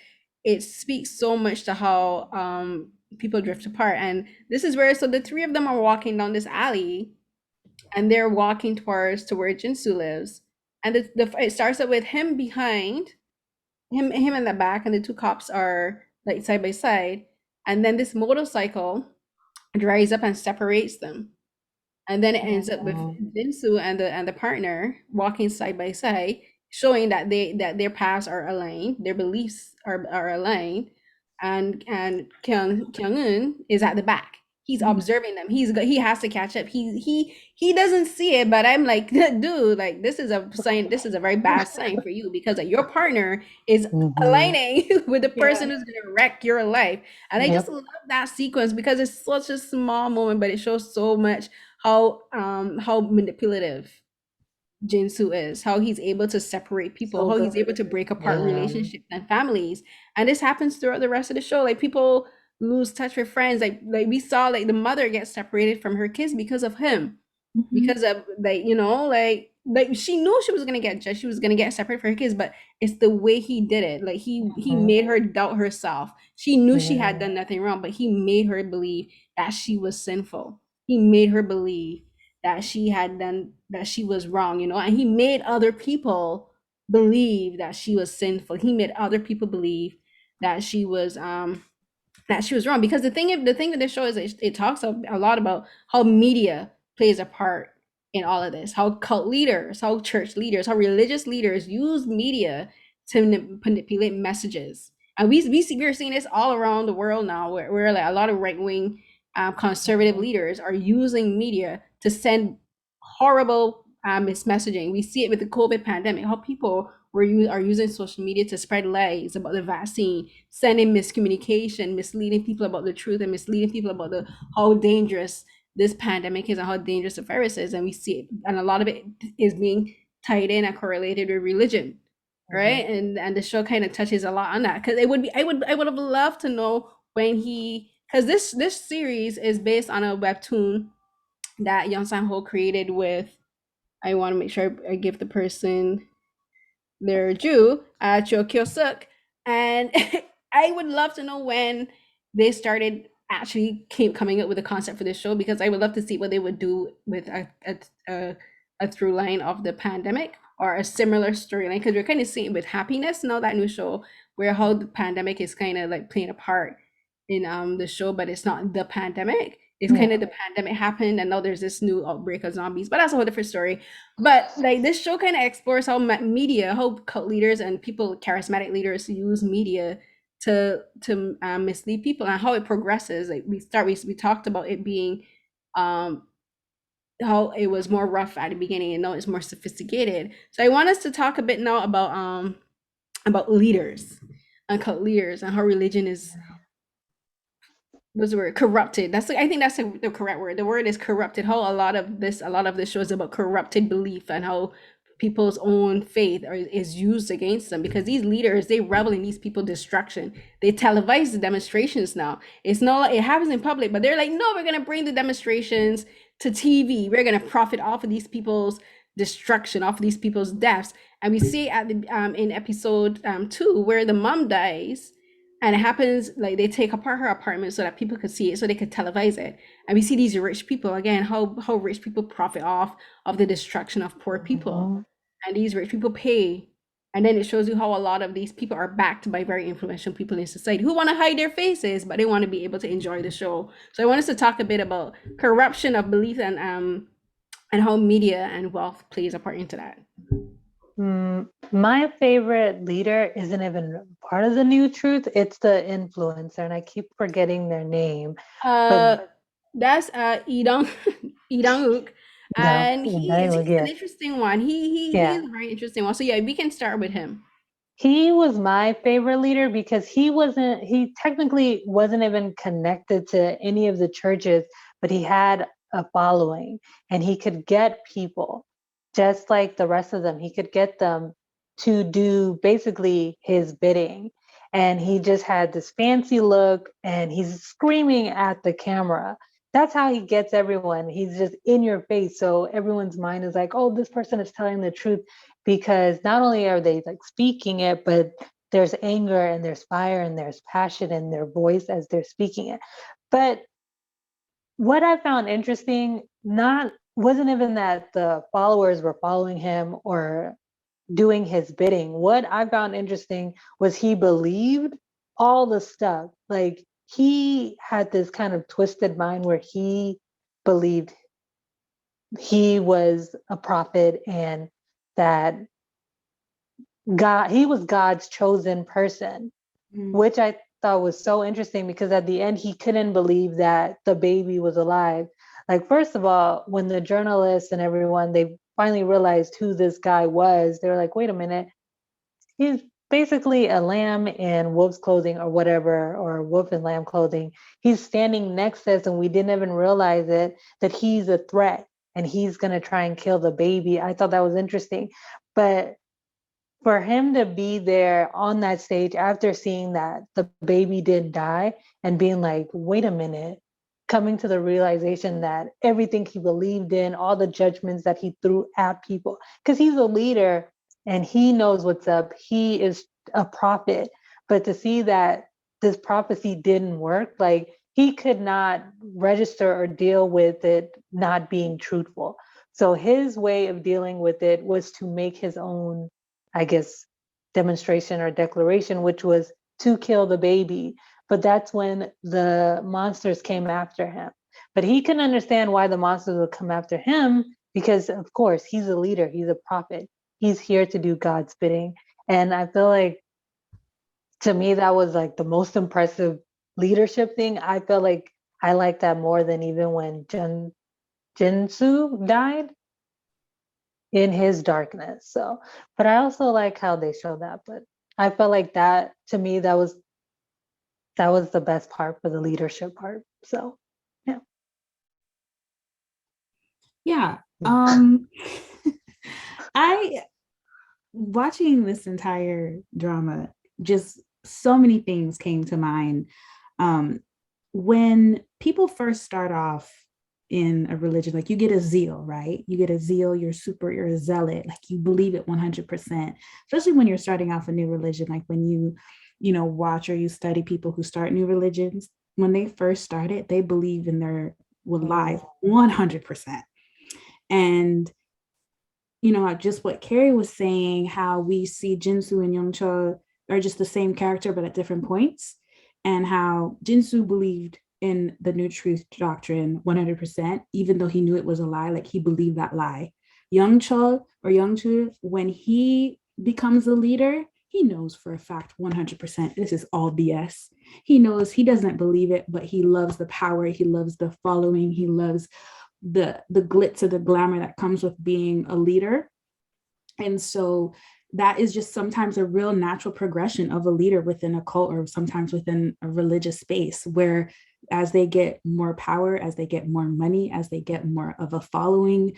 it speaks so much to how people drift apart. And this is where, so the three of them are walking down this alley, and they're walking towards to where Jinsu lives. And it starts out with him behind him in the back, and the two cops are like side by side. And then this motorcycle dries up and separates them. And then it ends up with Ginsu and the partner walking side by side, showing that their paths are aligned, their beliefs are aligned. And Kyung-eun is at the back. He's observing them. He has to catch up. He doesn't see it, but I'm like, dude, like this is a sign. This is a very bad sign for you, because like, your partner is aligning with the person who's gonna wreck your life. And I just love that sequence because it's such a small moment, but it shows so much how manipulative Jinsu is, how he's able to separate people, how he's able to break apart relationships and families. And this happens throughout the rest of the show. Like people lose touch with friends. Like we saw like the mother get separated from her kids because of him. Because of like, like she knew she was gonna get judged, she was gonna get separated from her kids, but it's the way he did it. Like he made her doubt herself. She knew she had done nothing wrong, but he made her believe that she was sinful. He made her believe that she was wrong, and he made other people believe that she was sinful. He made other people believe that she was that she was wrong. Because the thing with this show is it talks a lot about how media plays a part in all of this, how cult leaders, how church leaders, how religious leaders use media to manipulate messages. And we're seeing this all around the world now, where like a lot of right-wing conservative leaders are using media to send horrible mismessaging. We see it with the COVID pandemic, how people are using social media to spread lies about the vaccine, sending miscommunication, misleading people about the truth, and misleading people about how dangerous this pandemic is and how dangerous the virus is. And we see it, and a lot of it is being tied in and correlated with religion, right? And the show kind of touches a lot on that, because it would be I would have loved to know when he, because this series is based on a webtoon that Yeon Sang-ho created with, I want to make sure I give the person their due, Choi Kyu-seok. And I would love to know when they started actually coming up with a concept for this show, because I would love to see what they would do with a through line of the pandemic or a similar storyline, because we're kind of seeing with Happiness now, that new show, where how the pandemic is kind of like playing a part in the show, but it's not the pandemic. It's kind of the pandemic happened, and now there's this new outbreak of zombies. But that's a whole different story. But like this show kind of explores how media, how cult leaders and people, charismatic leaders, use media to mislead people, and how it progresses. Like we talked about it being how it was more rough at the beginning, and now it's more sophisticated. So I want us to talk a bit now about leaders and cult leaders, and how religion is, what's the word, corrupted. I think that's the correct word. The word is corrupted. How a lot of this show is about corrupted belief, and how people's own faith is used against them, because these leaders, they revel in these people's destruction. They televise the demonstrations now. It's not, it happens in public, but they're like, no, we're gonna bring the demonstrations to TV. We're gonna profit off of these people's destruction, off of these people's deaths. And we see at the in episode 2, where the mom dies, and it happens like they take apart her apartment so that people could see it, so they could televise it. And we see these rich people again, how rich people profit off of the destruction of poor people. And these rich people pay. And then it shows you how a lot of these people are backed by very influential people in society who want to hide their faces, but they want to be able to enjoy the show. So I want us to talk a bit about corruption of belief, and how media and wealth plays a part into that. My favorite leader isn't even part of the New Truth. It's the influencer, and I keep forgetting their name. That's Idong-wook. And he's an interesting one. He's a very interesting one. So yeah, we can start with him. He was my favorite leader because he technically wasn't even connected to any of the churches, but he had a following, and he could get people just like the rest of them. He could get them to do basically his bidding. And he just had this fancy look, and he's screaming at the camera. That's how he gets everyone. He's just in your face. So everyone's mind is like, oh, this person is telling the truth, because not only are they like speaking it, but there's anger and there's fire and there's passion in their voice as they're speaking it. But what I found interesting wasn't even that the followers were following him or doing his bidding. What I found interesting was he believed all the stuff. Like, he had this kind of twisted mind where he believed he was a prophet, and that he was God's chosen person, which I thought was so interesting, because at the end he couldn't believe that the baby was alive. Like, first of all, when the journalists and everyone, they finally realized who this guy was, they were like, wait a minute, he's basically a lamb in wolf's clothing or whatever, or wolf in lamb clothing. He's standing next to us and we didn't even realize it, that he's a threat and he's going to try and kill the baby. I thought that was interesting. But for him to be there on that stage after seeing that the baby didn't die, and being like, wait a minute, coming to the realization that everything he believed in, all the judgments that he threw at people, because he's a leader and he knows what's up. He is a prophet. But to see that this prophecy didn't work, like, he could not register or deal with it not being truthful. So his way of dealing with it was to make his own, I guess, demonstration or declaration, which was to kill the baby. but that's when the monsters came after him. But he can understand why the monsters would come after him because, of course, he's a leader, he's a prophet, he's here to do God's bidding. And I feel like to me, that was like the most impressive leadership thing. I felt like I liked that more than even when Jinsu died in his darkness. So, but I also like how they show that. But I felt like that to me, that was the best part for the leadership part. So, yeah. Yeah. I watching this entire drama, just so many things came to mind. When people first start off in a religion, like you get a zeal, right? You get a zeal, you're a zealot, like you believe it 100%, especially when you're starting off a new religion, like when you know, watch or you study people who start new religions, when they first started, they believe in their life 100%. And you know, just what Carrie was saying, how we see Jinsu and Youngcho are just the same character, but at different points, and how Jinsu believed in the new truth doctrine 100%, even though he knew it was a lie, like he believed that lie. Youngcho, when he becomes a leader, he knows for a fact 100% this is all BS. He knows he doesn't believe it, but he loves the power, he loves the following, he loves the glitz or the glamour that comes with being a leader. And so that is just sometimes a real natural progression of a leader within a cult or sometimes within a religious space, where as they get more power, as they get more money, as they get more of a following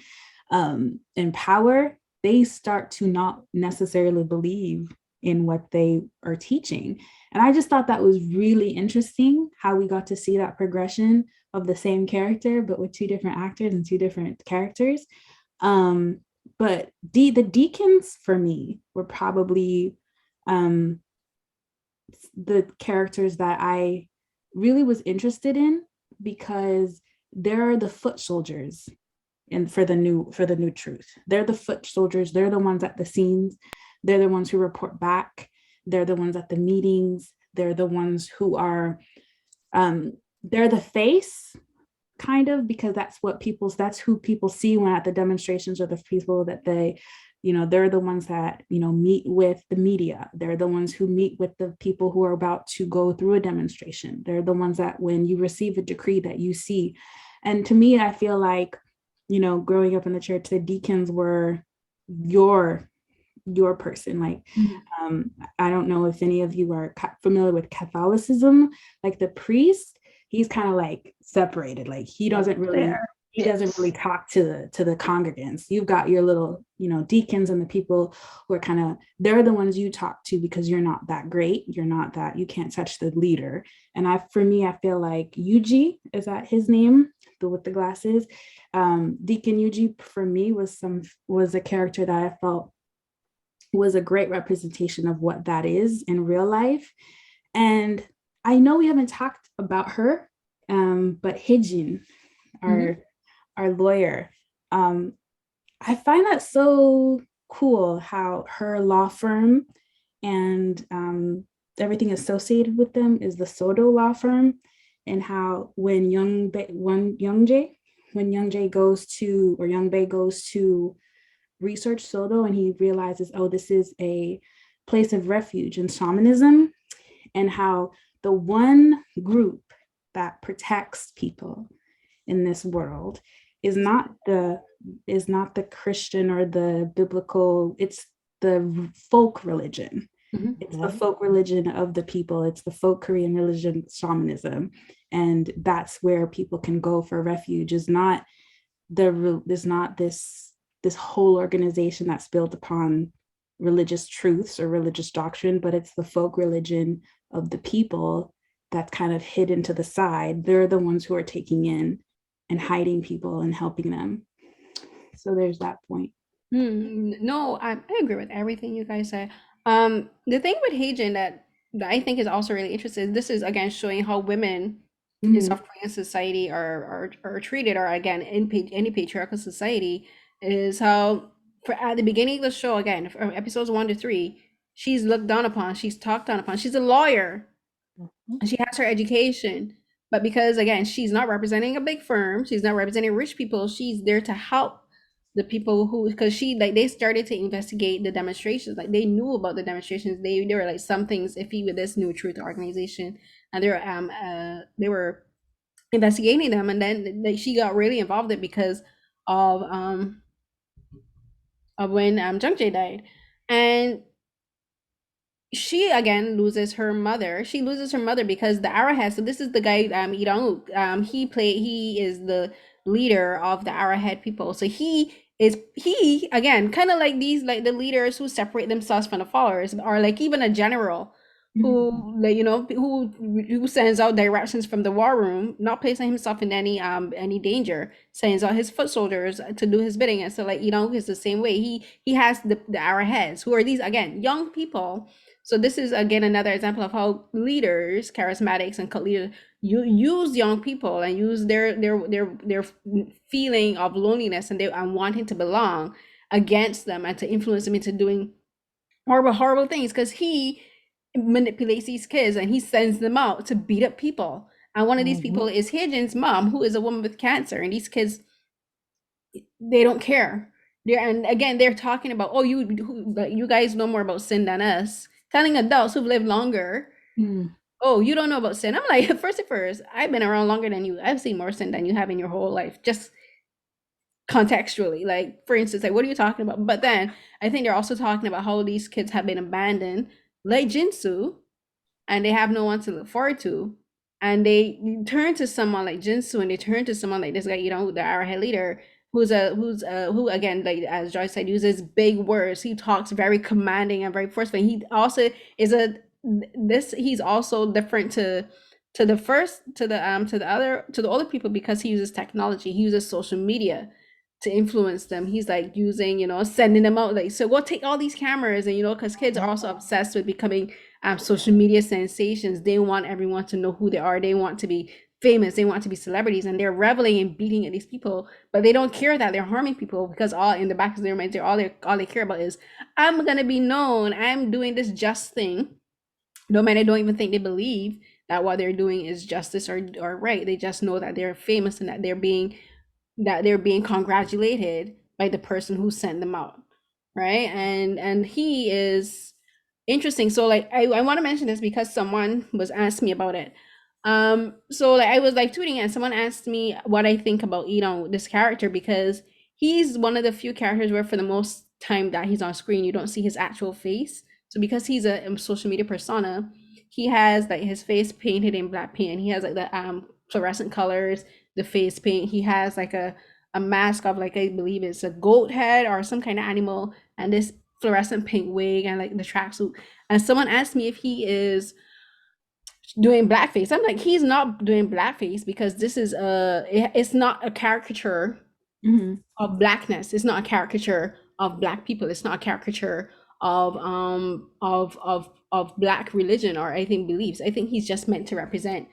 and power, they start to not necessarily believe in what they are teaching. And I just thought that was really interesting how we got to see that progression of the same character, but with two different actors and two different characters. But the deacons for me were probably the characters that I really was interested in, because they're the foot soldiers and for the new truth. They're the foot soldiers. They're the ones at the scenes. They're the ones who report back. They're the ones at the meetings. They're the ones who are they're the face, kind of, because that's who people see when at the demonstrations, or the people that they, you know, they're the ones that, you know, meet with the media. They're the ones who meet with the people who are about to go through a demonstration. They're the ones that when you receive a decree that you see. And to me, I feel like, you know, growing up in the church, the deacons were your person. Like, I don't know if any of you are familiar with Catholicism, like the priest, he's kind of like separated, like he doesn't really talk to the congregants. You've got your little, you know, deacons and the people who are kind of, they're the ones you talk to because you're not that great, you can't touch the leader. And for me, I feel like Yuji, is that his name, with the glasses, Deacon Yuji for me was a character that I felt was a great representation of what that is in real life. And I know we haven't talked about her, but Hijin, our lawyer, I find that so cool how her law firm and everything associated with them is the Sodo law firm, and how when Youngjae goes to research Sodo, and he realizes, oh, this is a place of refuge in shamanism, and how the one group that protects people in this world is not the Christian or the biblical, it's the folk religion. It's the folk religion of the people. It's the folk Korean religion, shamanism. And that's where people can go for refuge. Is not this whole organization that's built upon religious truths or religious doctrine, but it's the folk religion of the people that's kind of hidden to the side. They're the ones who are taking in and hiding people and helping them. So there's that point. No, I agree with everything you guys said. The thing with Heijin that I think is also really interesting, this is again showing how women in South Korean society are treated, or again in any patriarchal society, is how at the beginning of the show, again from episodes 1 to 3, she's looked down upon, she's talked down upon. She's a lawyer, Mhm. She has her education, but because again, she's not representing a big firm, she's not representing rich people, she's there to help the people who, because she like they started to investigate the demonstrations, like they knew about the demonstrations, they were like some things iffy with this new truth organization, and they were investigating them, and then like, she got really involved in it because of um of when Jung Jae died, and she again loses her mother. She loses her mother because the Arrowhead. So this is the guy Lee Dong-wook. He is the leader of the Arrowhead people. So he again kind of like these like the leaders who separate themselves from the followers, or like even a general who like who sends out directions from the war room, not placing himself in any danger, sends out his foot soldiers to do his bidding. And so like is the same way. He has the Arrowheads, who are these again young people. So this is again another example of how leaders, charismatics, and cult leaders use young people and use their feeling of loneliness and wanting to belong against them, and to influence them into doing horrible things, because he manipulates these kids and he sends them out to beat up people. And one of these people is Hyejin's mom, who is a woman with cancer, and these kids, they don't care. And again, they're talking about, oh, you guys know more about sin than us, telling adults who've lived longer, oh, you don't know about sin. I'm like, first, I've been around longer than you. I've seen more sin than you have in your whole life. Just contextually, like for instance, like what are you talking about? But then I think they're also talking about how these kids have been abandoned, like Jinsu, and they have no one to look forward to. And they turn to someone like Jinsu, and they turn to someone like this guy, the Arrowhead leader, who again, like as Joyce said, uses big words. He talks very commanding and very forceful. He also is he's also different to the first to the older people, because he uses technology. He uses social media to influence them. He's like using, sending them out like, so go take all these cameras, and because kids are also obsessed with becoming social media sensations. They want everyone to know who they are. They want to be famous. They want to be celebrities, and they're reveling and beating at these people, but they don't care that they're harming people, because all in the back of their minds, all they care about is, I'm gonna be known. I'm doing this just thing. No man, I don't even think they believe that what they're doing is justice or right. They just know that they're famous and that they're being congratulated by the person who sent them out, right? And he is interesting. So like I want to mention this because someone was asked me about it. So like I was like tweeting, and someone asked me what I think about this character, because he's one of the few characters where for the most time that he's on screen you don't see his actual face. So because he's a social media persona, he has like his face painted in black paint. He has like the fluorescent colors, the face paint. He has like a mask of, like, I believe it's a goat head or some kind of animal, and this fluorescent pink wig and like the tracksuit. And someone asked me if he is doing blackface. I'm like, he's not doing blackface, because this is it's not a caricature of blackness. It's not a caricature of black people. It's not a caricature of black religion or I think beliefs. I think he's just meant to represent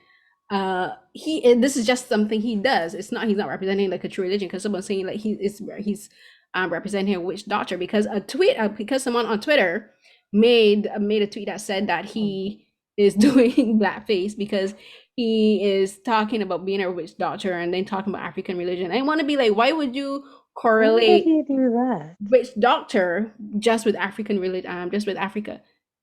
this is just something he does. He's not representing like a true religion, because someone's saying like he's representing a witch doctor, because because someone on Twitter made a tweet that said that he is doing blackface because he is talking about being a witch doctor and then talking about African religion. I want to be like, why would you Why did correlate he do that? witch doctor just with African religion, just with Africa?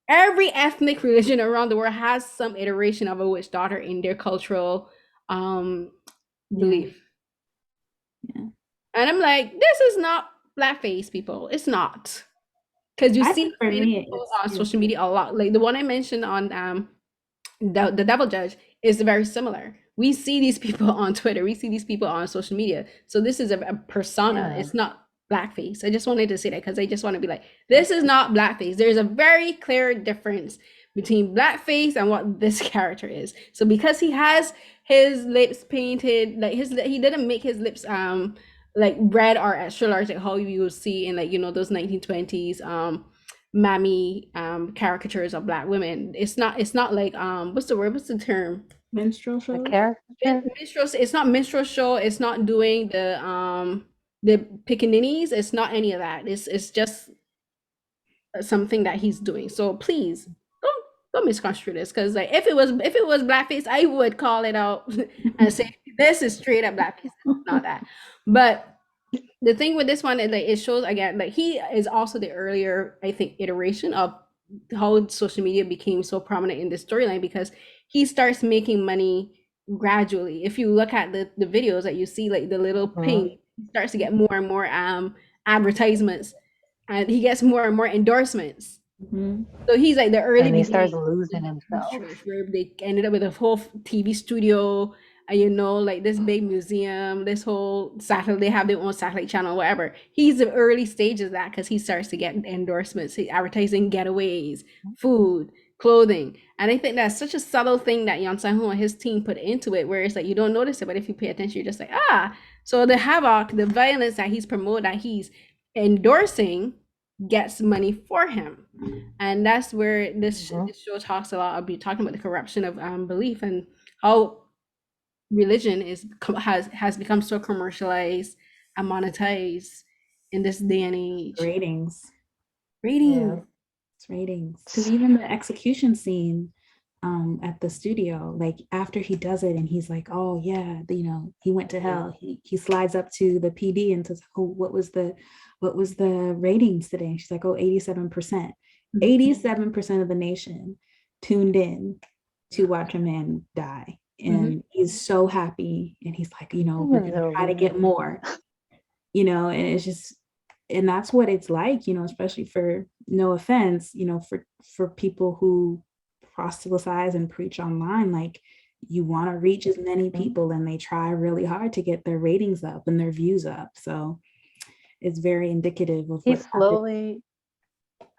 Every ethnic religion around the world has some iteration of a witch doctor in their cultural belief. Yeah. And I'm like, this is not blackface, people. It's not. Because you I see think for me, on social media a lot. Like the one I mentioned on the Devil Judge is very similar. We see these people on Twitter. We see these people on social media. So this is a persona. Yeah. It's not blackface. I just wanted to say that because I just want to be like, this is not blackface. There's a very clear difference between blackface and what this character is. So because he has his lips painted, like he didn't make his lips like red or extra large, like how you would see in like those 1920s mammy caricatures of black women. It's not like what's the term, minstrel The shows. character? minstrel. It's not minstrel show. It's not doing the pickaninnies. It's not any of that. It's just something that he's doing. So please don't misconstrue this, because like if it was blackface, I would call it out and say this is straight up blackface. Not that, but the thing with this one is like it shows again like he is also the earlier, I think, iteration of how social media became so prominent in this storyline, because he starts making money gradually. If you look at the videos that you see, like the little ping, he starts to get more and more advertisements, and he gets more and more endorsements. Mhm. So he's like the early And he starts beginning losing himself. church, where they ended up with a whole TV studio, like this big museum, this whole satellite, they have their own satellite channel, whatever. He's the early stages of that, because he starts to get endorsements, advertising getaways, food, clothing. And I think that's such a subtle thing that Yeon Sang-ho and his team put into it, where it's like you don't notice it, but if you pay attention, you're just like, so the havoc, the violence that he's promoting, that he's endorsing, gets money for him. And that's where this show talks a lot about, talking about the corruption of belief, and how religion has become so commercialized and monetized in this day and age. Ratings. Yeah. It's ratings. Because even the execution scene at the studio, like after he does it and he's like, oh yeah, he went to hell. He slides up to the PD and says, oh, what was the ratings today? And she's like, oh, 87%. 87% of the nation tuned in to watch a man die. And he's so happy. And he's like, we're gonna try to get more. And it's just, and that's what it's like, especially for, no offense, for people who proselytize and preach online, like you want to reach as many people, and they try really hard to get their ratings up and their views up. So it's very indicative of he slowly,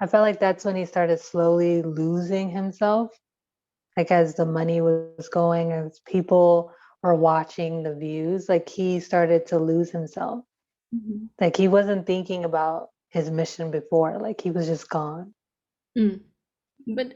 I felt like that's when he started slowly losing himself, like as the money was going, as people were watching the views, like he started to lose himself. Like he wasn't thinking about his mission before, like he was just gone. But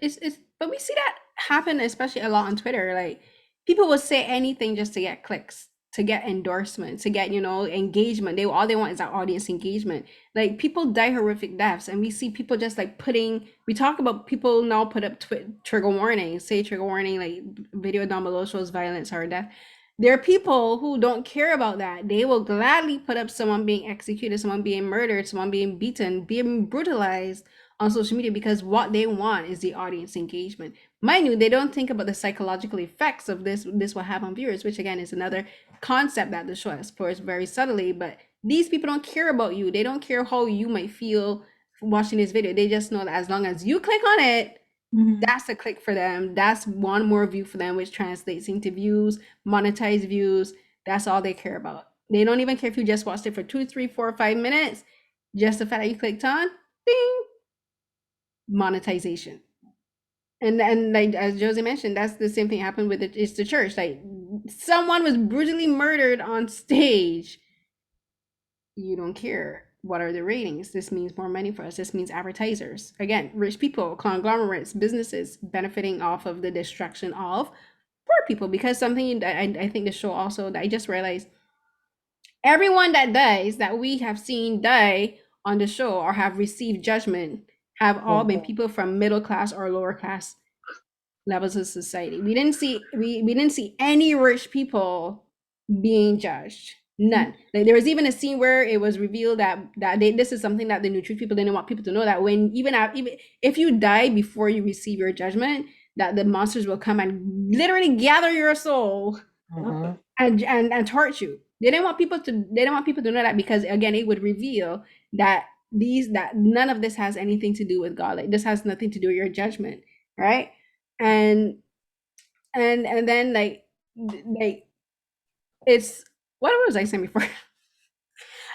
but we see that happen especially a lot on Twitter. Like people will say anything just to get clicks, to get endorsements, to get engagement. All they want is that audience engagement. Like people die horrific deaths, and we see people just like we talk about people now put up trigger warnings, say trigger warning, like video down below shows violence or death. There are people who don't care about that. They will gladly put up someone being executed, someone being murdered, someone being beaten, being brutalized on social media, because what they want is the audience engagement. Mind you, they don't think about the psychological effects of this will have on viewers, which again is another concept that the show explores very subtly. But these people don't care about you. They don't care how you might feel watching this video. They just know that as long as you click on it, that's a click for them. That's one more view for them, which translates into views, monetized views. That's all they care about. They don't even care if you just watched it for 2, 3, 4, 5 minutes. Just the fact that you clicked on, ding, monetization. And like as Josie mentioned, that's the same thing happened with it's the church. Like someone was brutally murdered on stage. You don't care. What are the ratings? This means more money for us. This means advertisers. Again, rich people, conglomerates, businesses benefiting off of the destruction of poor people. Because something that I think the show also, that I just realized, everyone that dies, that we have seen die on the show or have received judgment, have all been people from middle class or lower class levels of society. We didn't see any rich people being judged. None. Like there was even a scene where it was revealed that this is something that the Nutrition people didn't want people to know, that when even if you die before you receive your judgment, that the monsters will come and literally gather your soul and torture you. They didn't want people to know that, because again it would reveal that none of this has anything to do with God. Like this has nothing to do with your judgment, right? And then like it's, what was I saying before?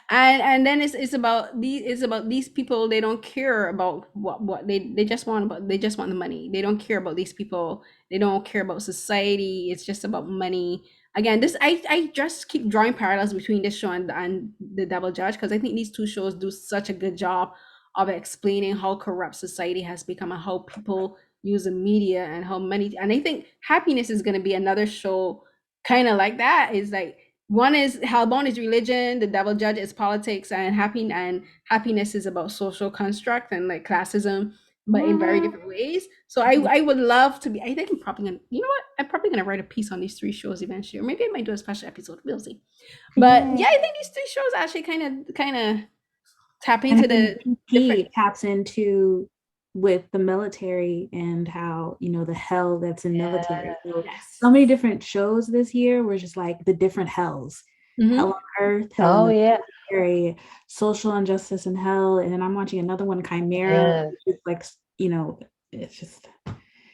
And then it's about these people. They don't care about what they just want the money. They don't care about these people. They don't care about society. It's just about money. Again, this I just keep drawing parallels between this show and The Devil Judge, because I think these two shows do such a good job of explaining how corrupt society has become and how people use the media and how many. And I think Happiness is going to be another show kind of like that. Is like, one is Hellbound is religion, The Devil Judge is politics, and happiness is about social construct and like classism. but in very different ways. So I would love to be. I think I'm probably gonna. You know what? I'm probably gonna write a piece on these 3 shows eventually, or maybe I might do a special episode. We'll see. But yeah, I think these 3 shows actually kind of tap And into I think the he different. taps into with the military and how, the hell that's in military. So Yes. many different shows this year were just like the different hells. Hell on Earth, hell in the military, social injustice in hell, and then I'm watching another one, Chimera. It's like, it's just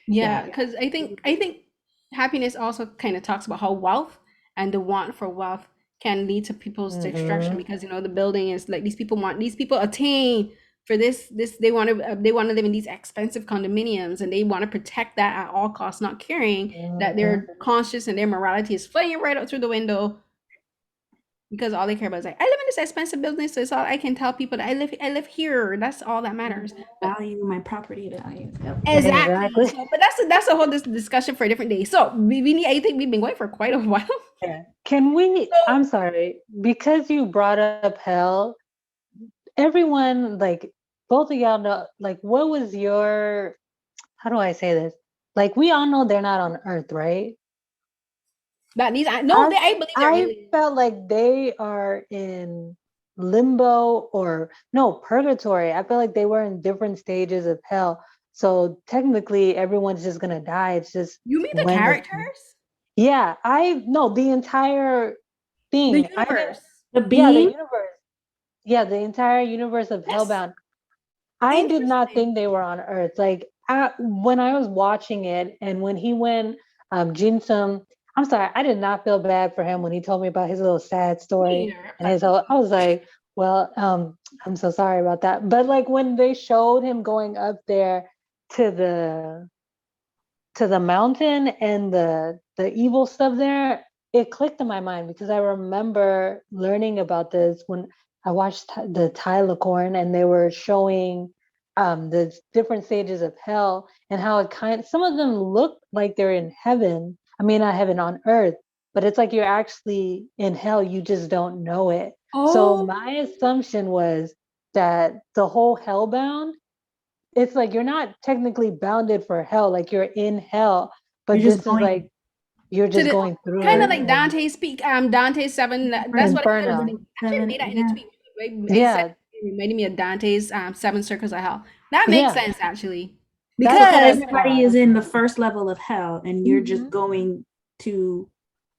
because I think happiness also kind of talks about how wealth and the want for wealth can lead to people's destruction, because the building is like these people attain for this they want to live in these expensive condominiums, and they want to protect that at all costs, not caring that their conscience and their morality is flying right out through the window, because all they care about is like, I live in this expensive building, so it's all I can tell people that I live here. That's all that matters. value my property value. Yep. Exactly. So, but that's a whole discussion for a different day. So we need. I think we've been going for quite a while. Can we? I'm sorry, because you brought up hell. Everyone, like both of y'all know, like, what was your? How do I say this? Like, we all know they're not on Earth, right? I believe they're I felt like they are in limbo, or no, purgatory. I feel like they were in different stages of hell. So technically everyone's just gonna die. It's just, you mean the characters? Yeah, I know the entire thing. The universe. The Yeah, the being. universe. Yeah, the entire universe of Hellbound. I did not think they were on Earth. Like, when I was watching it, and when he went, Ginsu, I'm sorry, I did not feel bad for him when he told me about his little sad story. And I was like, well, I'm so sorry about that. But like when they showed him going up there to the mountain and the evil stuff there, it clicked in my mind, because I remember learning about this when I watched the Tylicorn, and they were showing the different stages of hell, and how some of them look like they're in heaven. I mean, not heaven on earth, but it's like you're actually in hell. You just don't know it. So my assumption was that the whole Hellbound, it's like you're not technically bounded for hell, like you're in hell, but this is like you're just going through kind it. of like Dante's Peak, Dante's 7. That's what I actually made that in a tweet. Right? It reminded me of Dante's 7 Circles of Hell. That makes sense, actually, because everybody is in the first level of hell, and you're just going to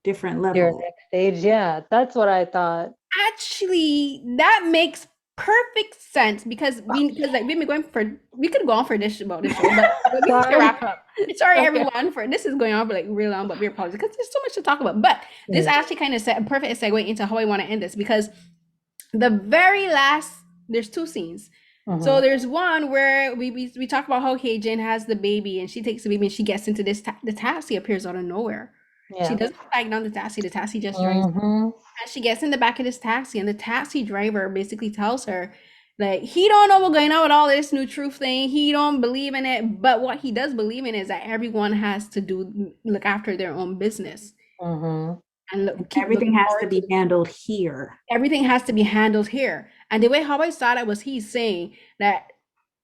different levels. Your next stage, yeah, that's what I thought. Actually, that makes perfect sense, because we've been going for, we could go on for this about this show, but we need to wrap up. Sorry, everyone, for this is going on for like real long, but we apologize because there's so much to talk about. But this actually kind of set a perfect segue into how I want to end this, because the very last, there's 2 scenes. So there's one where we talk about how Jin has the baby, and she takes the baby and she gets into this the taxi appears out of nowhere. She doesn't flag down the taxi just drives. And she gets in the back of this taxi, and the taxi driver basically tells her that he don't know what's going on with all this new truth thing. He don't believe in it, but what he does believe in is that everyone has to look after their own business. And everything has to be handled here. Everything has to be handled here. And the way how I saw that was he's saying that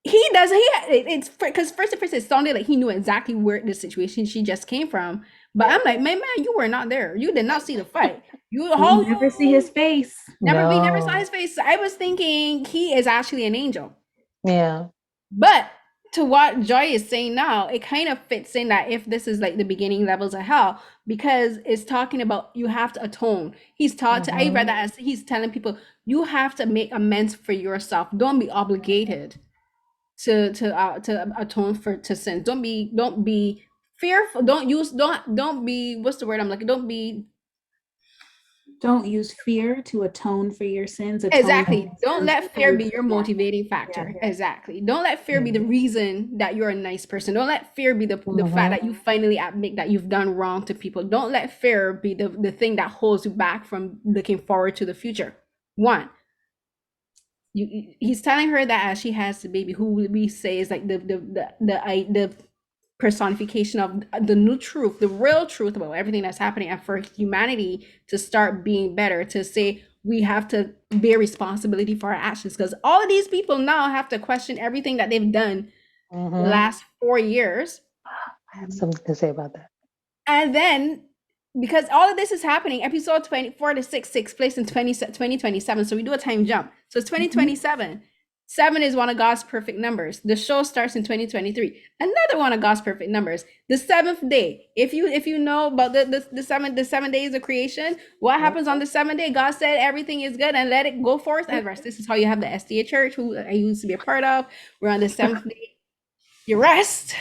it's because first it sounded like he knew exactly where the situation she just came from. But I'm like, man, you were not there. You did not see the fight. You never see his face. We never saw his face. So I was thinking he is actually an angel. Yeah. But to what Joy is saying now, it kind of fits in that if this is like the beginning levels of hell, because it's talking about you have to atone. He's taught I read that as he's telling people you have to make amends for yourself. Don't be obligated to atone to sin. Don't be fearful. Don't be, what's the word I'm looking? Don't use fear to atone for your sins. Exactly. Don't let fear be your motivating factor. Exactly. Don't let fear be the reason that you're a nice person. Don't let fear be the fact that you finally admit that you've done wrong to people. Don't let fear be the thing that holds you back from looking forward to the future. One, he's telling her that as she has the baby, who we say is like the personification of the new truth, the real truth about everything that's happening, and for humanity to start being better, to say we have to bear responsibility for our actions, because all of these people now have to question everything that they've done the last 4 years. I have something to say about that. And then, because all of this is happening, episode 24 to 6 takes place in 2027. So we do a time jump. So it's 2027. 7 is one of God's perfect numbers. The show starts in 2023. Another one of God's perfect numbers. The 7th day. If you know about the 7 days of creation, what happens on the 7th day? God said everything is good and let it go forth and rest. This is how you have the SDA church, who I used to be a part of. We're on the 7th day. You rest.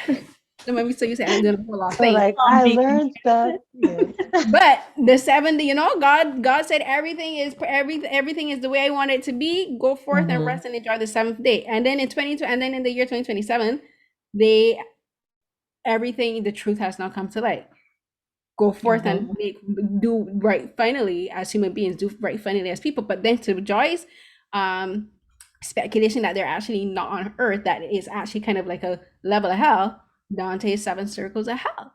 Maybe so you say I'm doing a whole lot of So things. like I learned that. Yeah. But the 7th, God said everything is the way I want it to be. Go forth and rest and enjoy the 7th day. And then in the year 2027, the truth has now come to light. Go forth and do right finally as human beings, do right finally as people. But then to Joy's speculation that they're actually not on Earth, that is actually kind of like a level of hell, Dante's 7 circles of hell,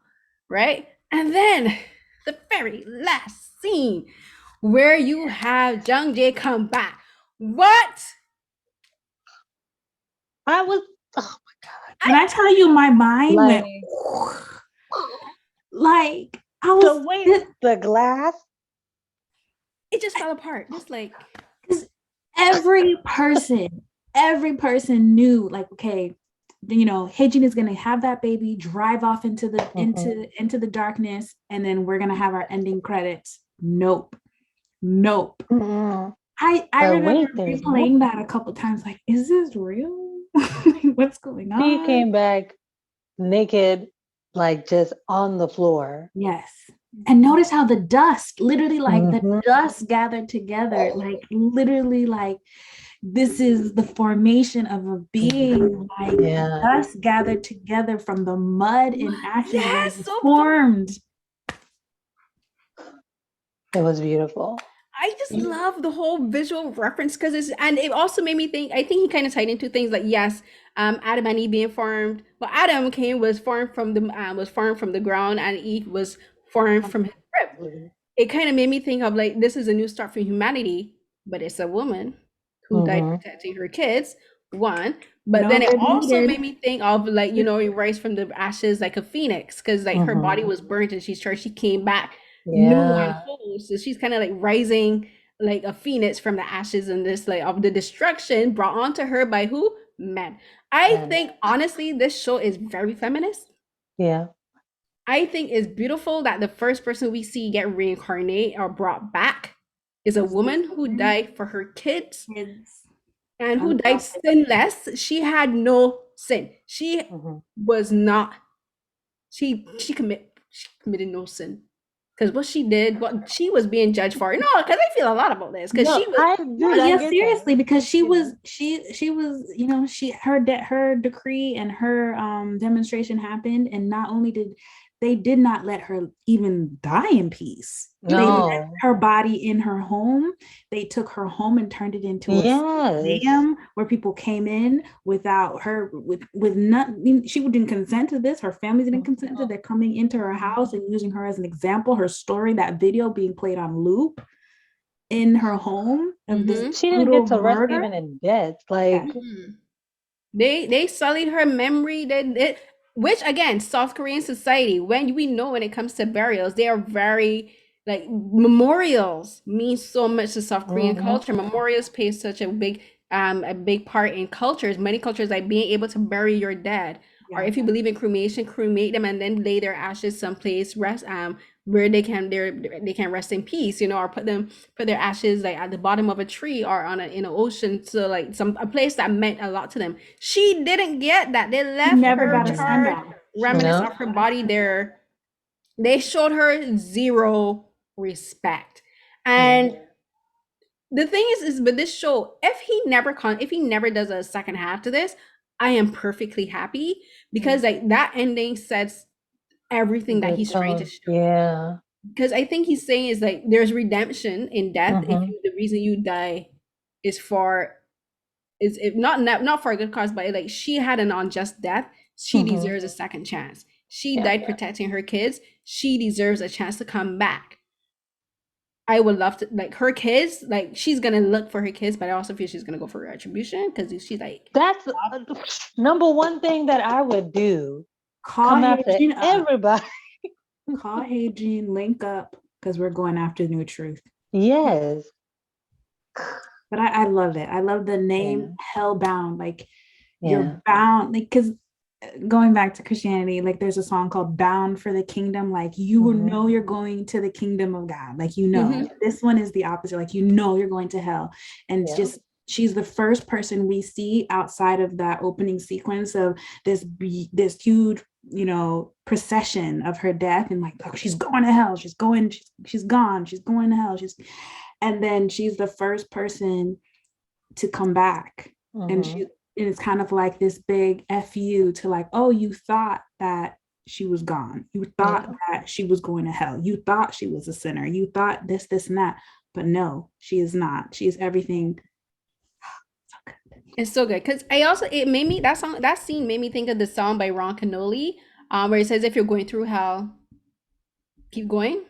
right? And then the very last scene where you have Jung Jae come back. What? I was, oh my God. When I tell you my mind went, like, I was, the way the glass. It just fell apart. Just like, every person knew, like, okay, Hejin is gonna have that baby, drive off into the darkness, and then we're gonna have our ending credits. Nope. I remember replaying that a couple times, like, is this real? What's going on? He came back naked, like just on the floor. Yes. And notice how the dust, literally, like the dust gathered together, like literally, like this is the formation of a being, like dust gathered together from the mud and ashes formed. It was beautiful. I just love the whole visual reference because it also made me think. I think he kind of tied into things like, yes, Adam and Eve being formed. Well, Adam was formed from the ground, and Eve was formed from his rib. It kind of made me think of like, this is a new start for humanity, but it's a woman who died protecting her kids. One, but then it also made me think of like, he rise from the ashes like a phoenix, because like her body was burnt and she came back. New and whole, so she's kind of like rising like a phoenix from the ashes, and this like of the destruction brought onto her by who? Men. I think honestly this show is very feminist. I think it's beautiful that the first person we see get reincarnate or brought back is a woman who died for her kids and who died sinless. She had no sin. She was not, she committed no sin. Because what she did, what she was being judged for. No, because I feel a lot about this. Because she was, seriously, because she was, her decree and her demonstration happened, and not only did not let her even die in peace. They left her body in her home. They took her home and turned it into a museum where people came in without her, with nothing. She didn't consent to this. Her family didn't consent to. They're coming into her house and using her as an example. Her story, that video being played on loop in her home. Of this, she didn't get to rest even in death. Like they sullied her memory. Which again, South Korean society, when it comes to burials, they are very like, memorials mean so much to South Korean culture. Memorials play such a big part in cultures. Many cultures, like being able to bury your dead, or if you believe in cremation, cremate them and then lay their ashes someplace rest where they can rest in peace, or put their ashes like at the bottom of a tree or in an ocean, so like a place that meant a lot to them. She didn't get that. They left her charred remnants of her body there. They showed her zero respect. And the thing is with this show, if he never does a second half to this, I am perfectly happy, because like that ending sets everything that he's trying to show. Because I think he's saying is like, there's redemption in death. The reason you die is not for a good cause, but like, she had an unjust death. She deserves a second chance. She died protecting her kids. She deserves a chance to come back. I would love to, like, her kids, like, she's gonna look for her kids, but I also feel she's gonna go for retribution because she's like, That's number one thing that I would do. Call Come after Haejin up. everybody. Call Haejin, link up, because we're going after New Truth. Yes. But I love it. I love the name Hellbound. Like, Yeah. you're bound, like, because going back to Christianity, like, there's a song called Bound for the Kingdom. Like, you know you're going to the kingdom of God. Like, you know. This one is the opposite. Like, you know you're going to hell. And it's just, she's the first person we see outside of that opening sequence of this huge, you know, procession of her death, and like, oh, she's going to hell. She's gone. She's going to hell. And then she's the first person to come back. And it's kind of like this big FU to like, oh, you thought that she was gone. You thought that she was going to hell. You thought she was a sinner. You thought this, and that. But no, she is not. She is everything. So good. It's so good. Because it made me, that scene made me think of the song by Ron Canoli, where it says, if you're going through hell, keep going.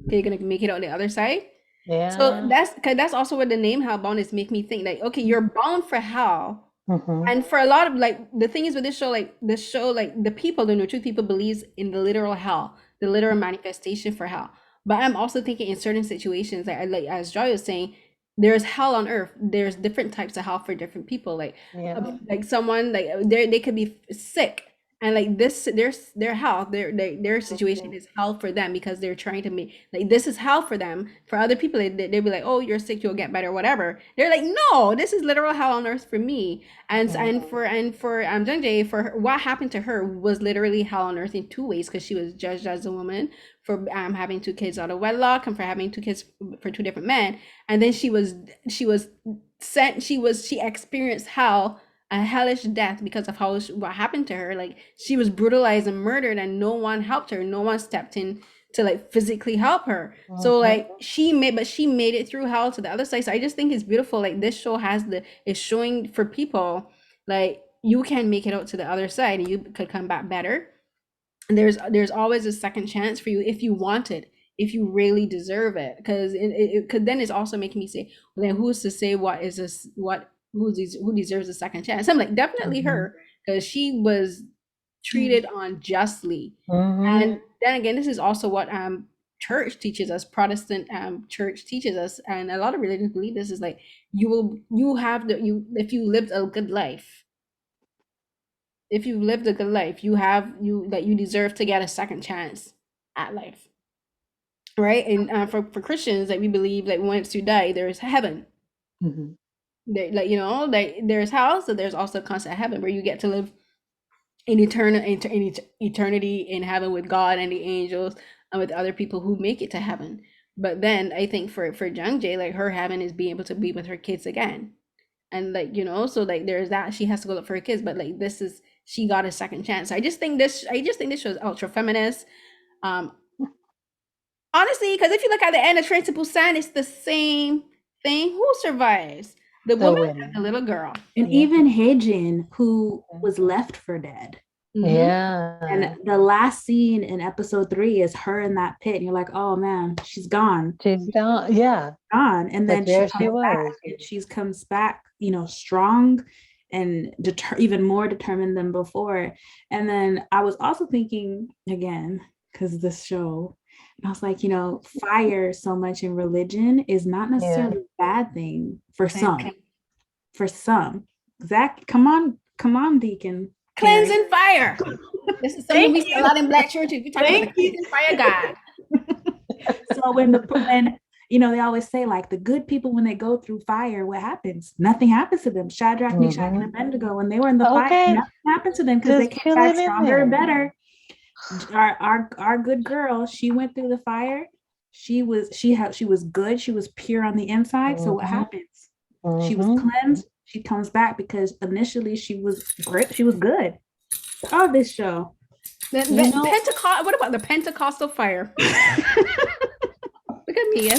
You're going to make it on the other side. Yeah. So that's also what the name Hellbound is, make me think, like, okay, you're bound for hell. And for a lot of, like, the thing is with this show, like the people, the New Truth people, believes in the literal hell, the literal manifestation for hell. But I'm also thinking in certain situations, like as Joy was saying, there's hell on earth. There's different types of hell for different people. Like someone, like, they could be sick, and like this, their hell, their situation is hell for them, because they're trying to make, like, this is hell for them. For other people, they'll be like, oh, you're sick, you'll get better, whatever. They're like, no, this is literal hell on earth for me. And for Jungjae, for her, what happened to her was literally hell on earth in two ways, because she was judged as a woman for having two kids out of wedlock, and for having two kids for two different men. And then she experienced hell, a hellish death, because of what happened to her. Like, she was brutalized and murdered, and no one helped her. No one stepped in to, like, physically help her. So, like, she made it through hell to the other side. So I just think it's beautiful. Like, this show is showing for people, like, you can make it out to the other side, and you could come back better. And there's always a second chance for you if you want it, if you really deserve it. Because it could, then it's also making me say, well, then who's to say who deserves a second chance? I'm like, definitely her, because she was treated unjustly. And then again, this is also what church teaches us, Protestant church teaches us, and a lot of religions believe this, is like, if you lived a good life, you deserve to get a second chance at life, right? And for Christians, like, we believe, like, once you die, there's heaven. Like, you know, like, there's hell, so there's also constant heaven, where you get to live in eternity in heaven with God and the angels, and with other people who make it to heaven. But then I think for Jungjae, like, her heaven is being able to be with her kids again. And, like, you know, so, like, there's that, she has to go look for her kids, but, like, she got a second chance. I just think this show is ultra feminist. Honestly, because if you look at the end of Train to Busan, it's the same thing. Who survives? The woman and the little girl. And even Haejin, who was left for dead. Yeah. And the last scene in episode 3 is her in that pit, and you're like, oh man, she's gone. She's gone. Yeah. Gone. And then she was. She comes back, you know, strong and even more determined than before. And then I was also thinking, again, because this show, and I was like, you know, fire so much in religion is not necessarily a bad thing for some. For some. Zach, come on, Deacon. Cleansing fire. This is something we see a lot in Black churches. We talk about the cleansing fire God. So when you know, they always say, like, the good people, when they go through fire, what happens? Nothing happens to them. Shadrach, Meshach, and Abednego, when they were in the fire, nothing happened to them, because they came back stronger and better. Our good girl, she went through the fire. She was good. She was pure on the inside. So what happens? She was cleansed. She comes back, because initially she was great. She was good. Oh, this show. What about the Pentecostal fire? Look at me.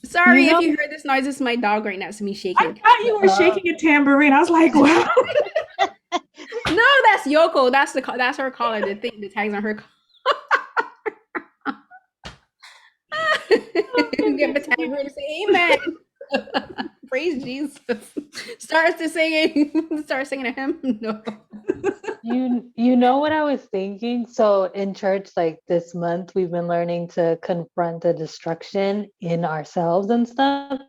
Sorry if you heard this noise. It's my dog right next to me shaking. I thought you were shaking a tambourine. I was like, wow. No, that's Yoko. That's her collar. The thing, the tags on her. Get Botanic Room to say amen. Praise Jesus. Start singing a hymn. No. You know what I was thinking? So in church, like this month, we've been learning to confront the destruction in ourselves and stuff.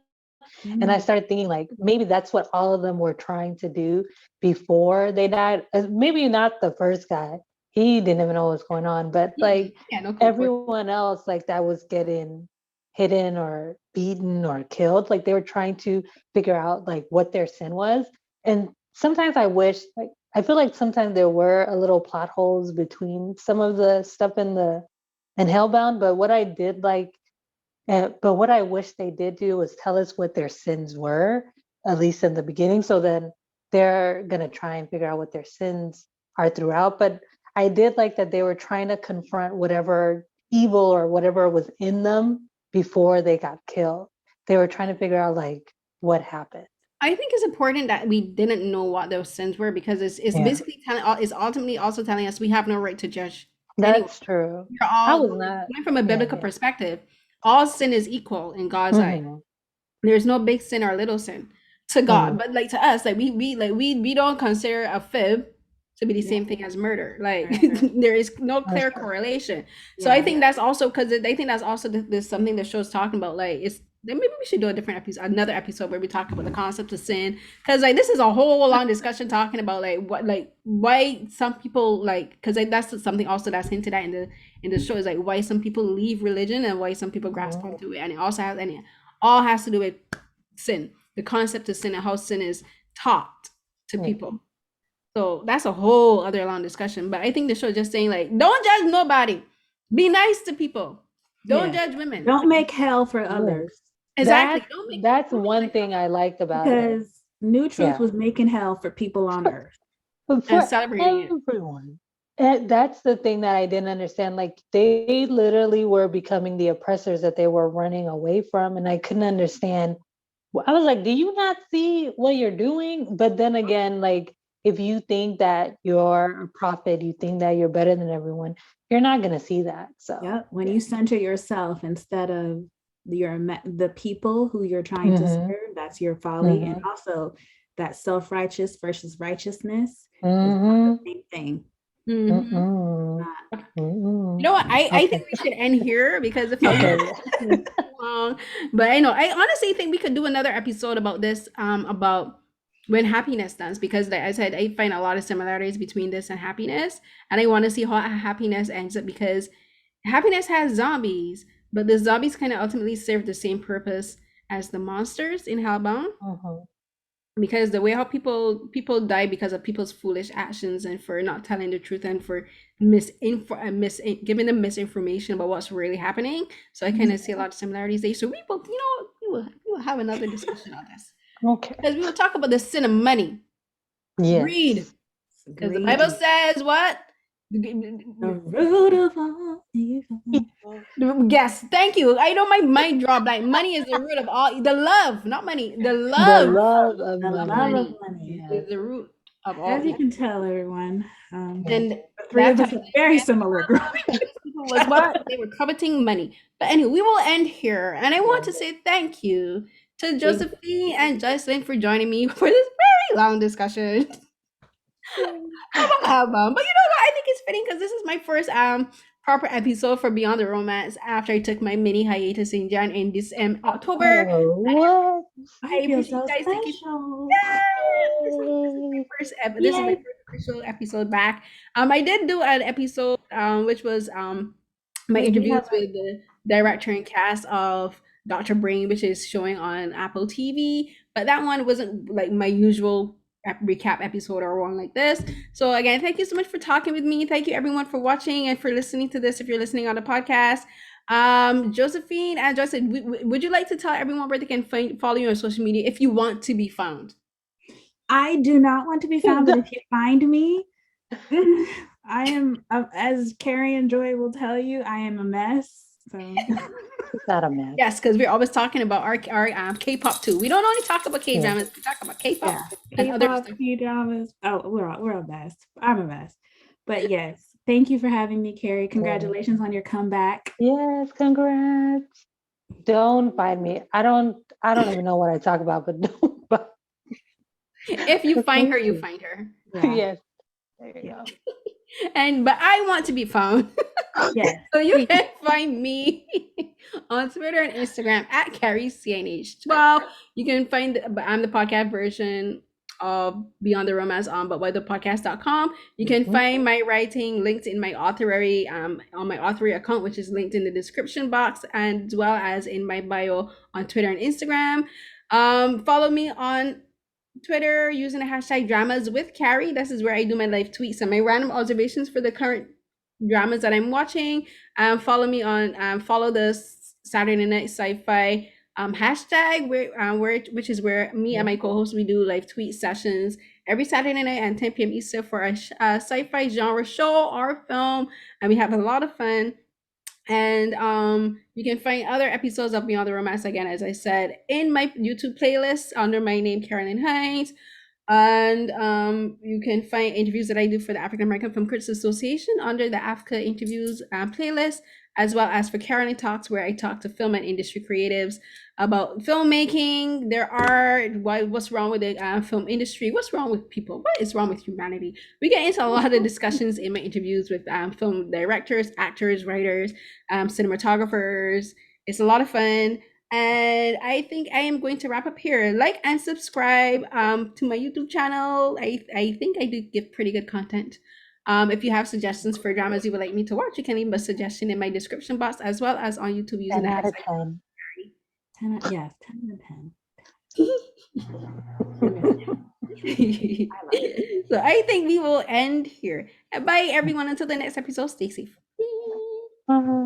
And I started thinking like maybe that's what all of them were trying to do before they died. Maybe not the first guy. He didn't even know what was going on, but like Yeah, no clue. everyone else, like that was getting hidden or beaten or killed. Like they were trying to figure out like what their sin was. And sometimes I wish like I feel like sometimes there were a little plot holes between some of the stuff in Hellbound, but what I did like but what I wish they did do was tell us what their sins were, at least in the beginning. So then they're going to try and figure out what their sins are throughout. But I did like that they were trying to confront whatever evil or whatever was in them before they got killed. They were trying to figure out like what happened. I think it's important that we didn't know what those sins were because it's Yeah. basically it's ultimately also telling us we have no right to judge anyone. That's true. We're I all was not. from a biblical perspective. All sin is equal in God's eye. Mhm. There's no big sin or little sin to God, Mhm. but like to us, like we don't consider a fib to be the same thing as murder. Like there is no clear correlation. So I think that's also because I think that's also there's something the show's talking about. Like it's maybe we should do a different episode, another episode where we talk about the concept of sin, because like this is a whole long discussion talking about like what like why some people like because like, that's something also that's hinted at in the show is like why some people leave religion and why some people grasp onto it, and it also has and all has to do with sin, the concept of sin and how sin is taught to people. So that's a whole other long discussion. But I think the show is just saying like, don't judge nobody. Be nice to people. Don't judge women. Don't make hell for others. Exactly. That's one thing I liked about it. Because New Truth was making hell for people on earth. For celebrating everyone. And that's the thing that I didn't understand. Like they literally were becoming the oppressors that they were running away from. And I couldn't understand. I was like, do you not see what you're doing? But then again, like if you think that you're a prophet, you think that you're better than everyone, you're not going to see that. So when you center yourself instead of the people who you're trying to serve, that's your folly. And also that self-righteous versus righteousness is not the same thing. You know what? I think we should end here because if I'm long, but I know I honestly think we could do another episode about this, about when happiness stands, because like I said, I find a lot of similarities between this and happiness, and I want to see how happiness ends up because happiness has zombies, but the zombies kind of ultimately serve the same purpose as the monsters in Hellbound. Because the way how people die because of people's foolish actions and for not telling the truth and for giving them misinformation about what's really happening. So I kind of see a lot of similarities there. So we will have another discussion on this. Okay. Because we will talk about the sin of money. Yes. Greed. Because the Bible says what? The root of all evil. Yes, thank you. I know my mind dropped. Like money is the root of all the love, not money. The love of money is the root of all. As you can tell, everyone. And three of us are very similar. Was what they were coveting money. But anyway, we will end here, and I want to say thank you to Josephine and Joycelyn for joining me for this very long discussion. Album. But you know what? I think it's fitting because this is my first proper episode for Beyond the Romance after I took my mini hiatus in this October. What? I feel so special. This is my first official episode back. I did do an episode which was my interviews with the director and cast of Dr. Brain, which is showing on Apple TV. But that one wasn't like my usual recap episode or one like this. So again, thank you so much for talking with me. Thank you everyone for watching and for listening to this if you're listening on the podcast. Josephine and Joycelyn, would you like to tell everyone where they can follow you on social media if you want to be found? I do not want to be found, but if you find me, I am, as Carrie and Joy will tell you, I am a mess. So it's not a mess. Yes, because we're always talking about our K-pop too. We don't only talk about K-dramas, we talk about K-pop and other stuff. K-dramas. Oh, we're a mess. I'm a mess. But yes, thank you for having me, Carrie. Congratulations on your comeback. Yes, congrats. Don't find me. I don't even know what I talk about, but don't find If you find her, you me. find her. Yeah. Yes. There you go. But I want to be found. Yes. So you can find me on Twitter and Instagram at CarrieCNH12. You can find I'm the podcast version of Beyond the Romance on butwhythepodcast.com. You can Mhm. find my writing linked in my authory on my authory account, which is linked in the description box, and as well as in my bio on Twitter and Instagram. Follow me on Twitter using the hashtag dramas with Carrie. This is where I do my live tweets and my random observations for the current dramas that I'm watching. Follow me on follow the Saturday Night Sci-Fi hashtag which is where me and my co-host we do live tweet sessions every Saturday night at 10 p.m. Eastern for a sci-fi genre show or film, and we have a lot of fun. And you can find other episodes of Beyond the Romance, again, as I said, in my YouTube playlist under my name, Carolyn Hines. And you can find interviews that I do for the African American Film Critics Association under the Africa Interviews playlist, as well as for Carolyn Talks, where I talk to film and industry creatives about filmmaking, their art, what's wrong with the film industry, what's wrong with people, what is wrong with humanity. We get into a lot of discussions in my interviews with film directors, actors, writers, cinematographers. It's a lot of fun. And I think I am going to wrap up here. Like and subscribe to my YouTube channel. I think I do give pretty good content. If you have suggestions for dramas you would like me to watch, you can leave a suggestion in my description box as well as on YouTube using 10 the out of hashtag. 10. 10, yes, 10 out of 10. So I think we will end here. Bye everyone until the next episode. Stay safe. Bye.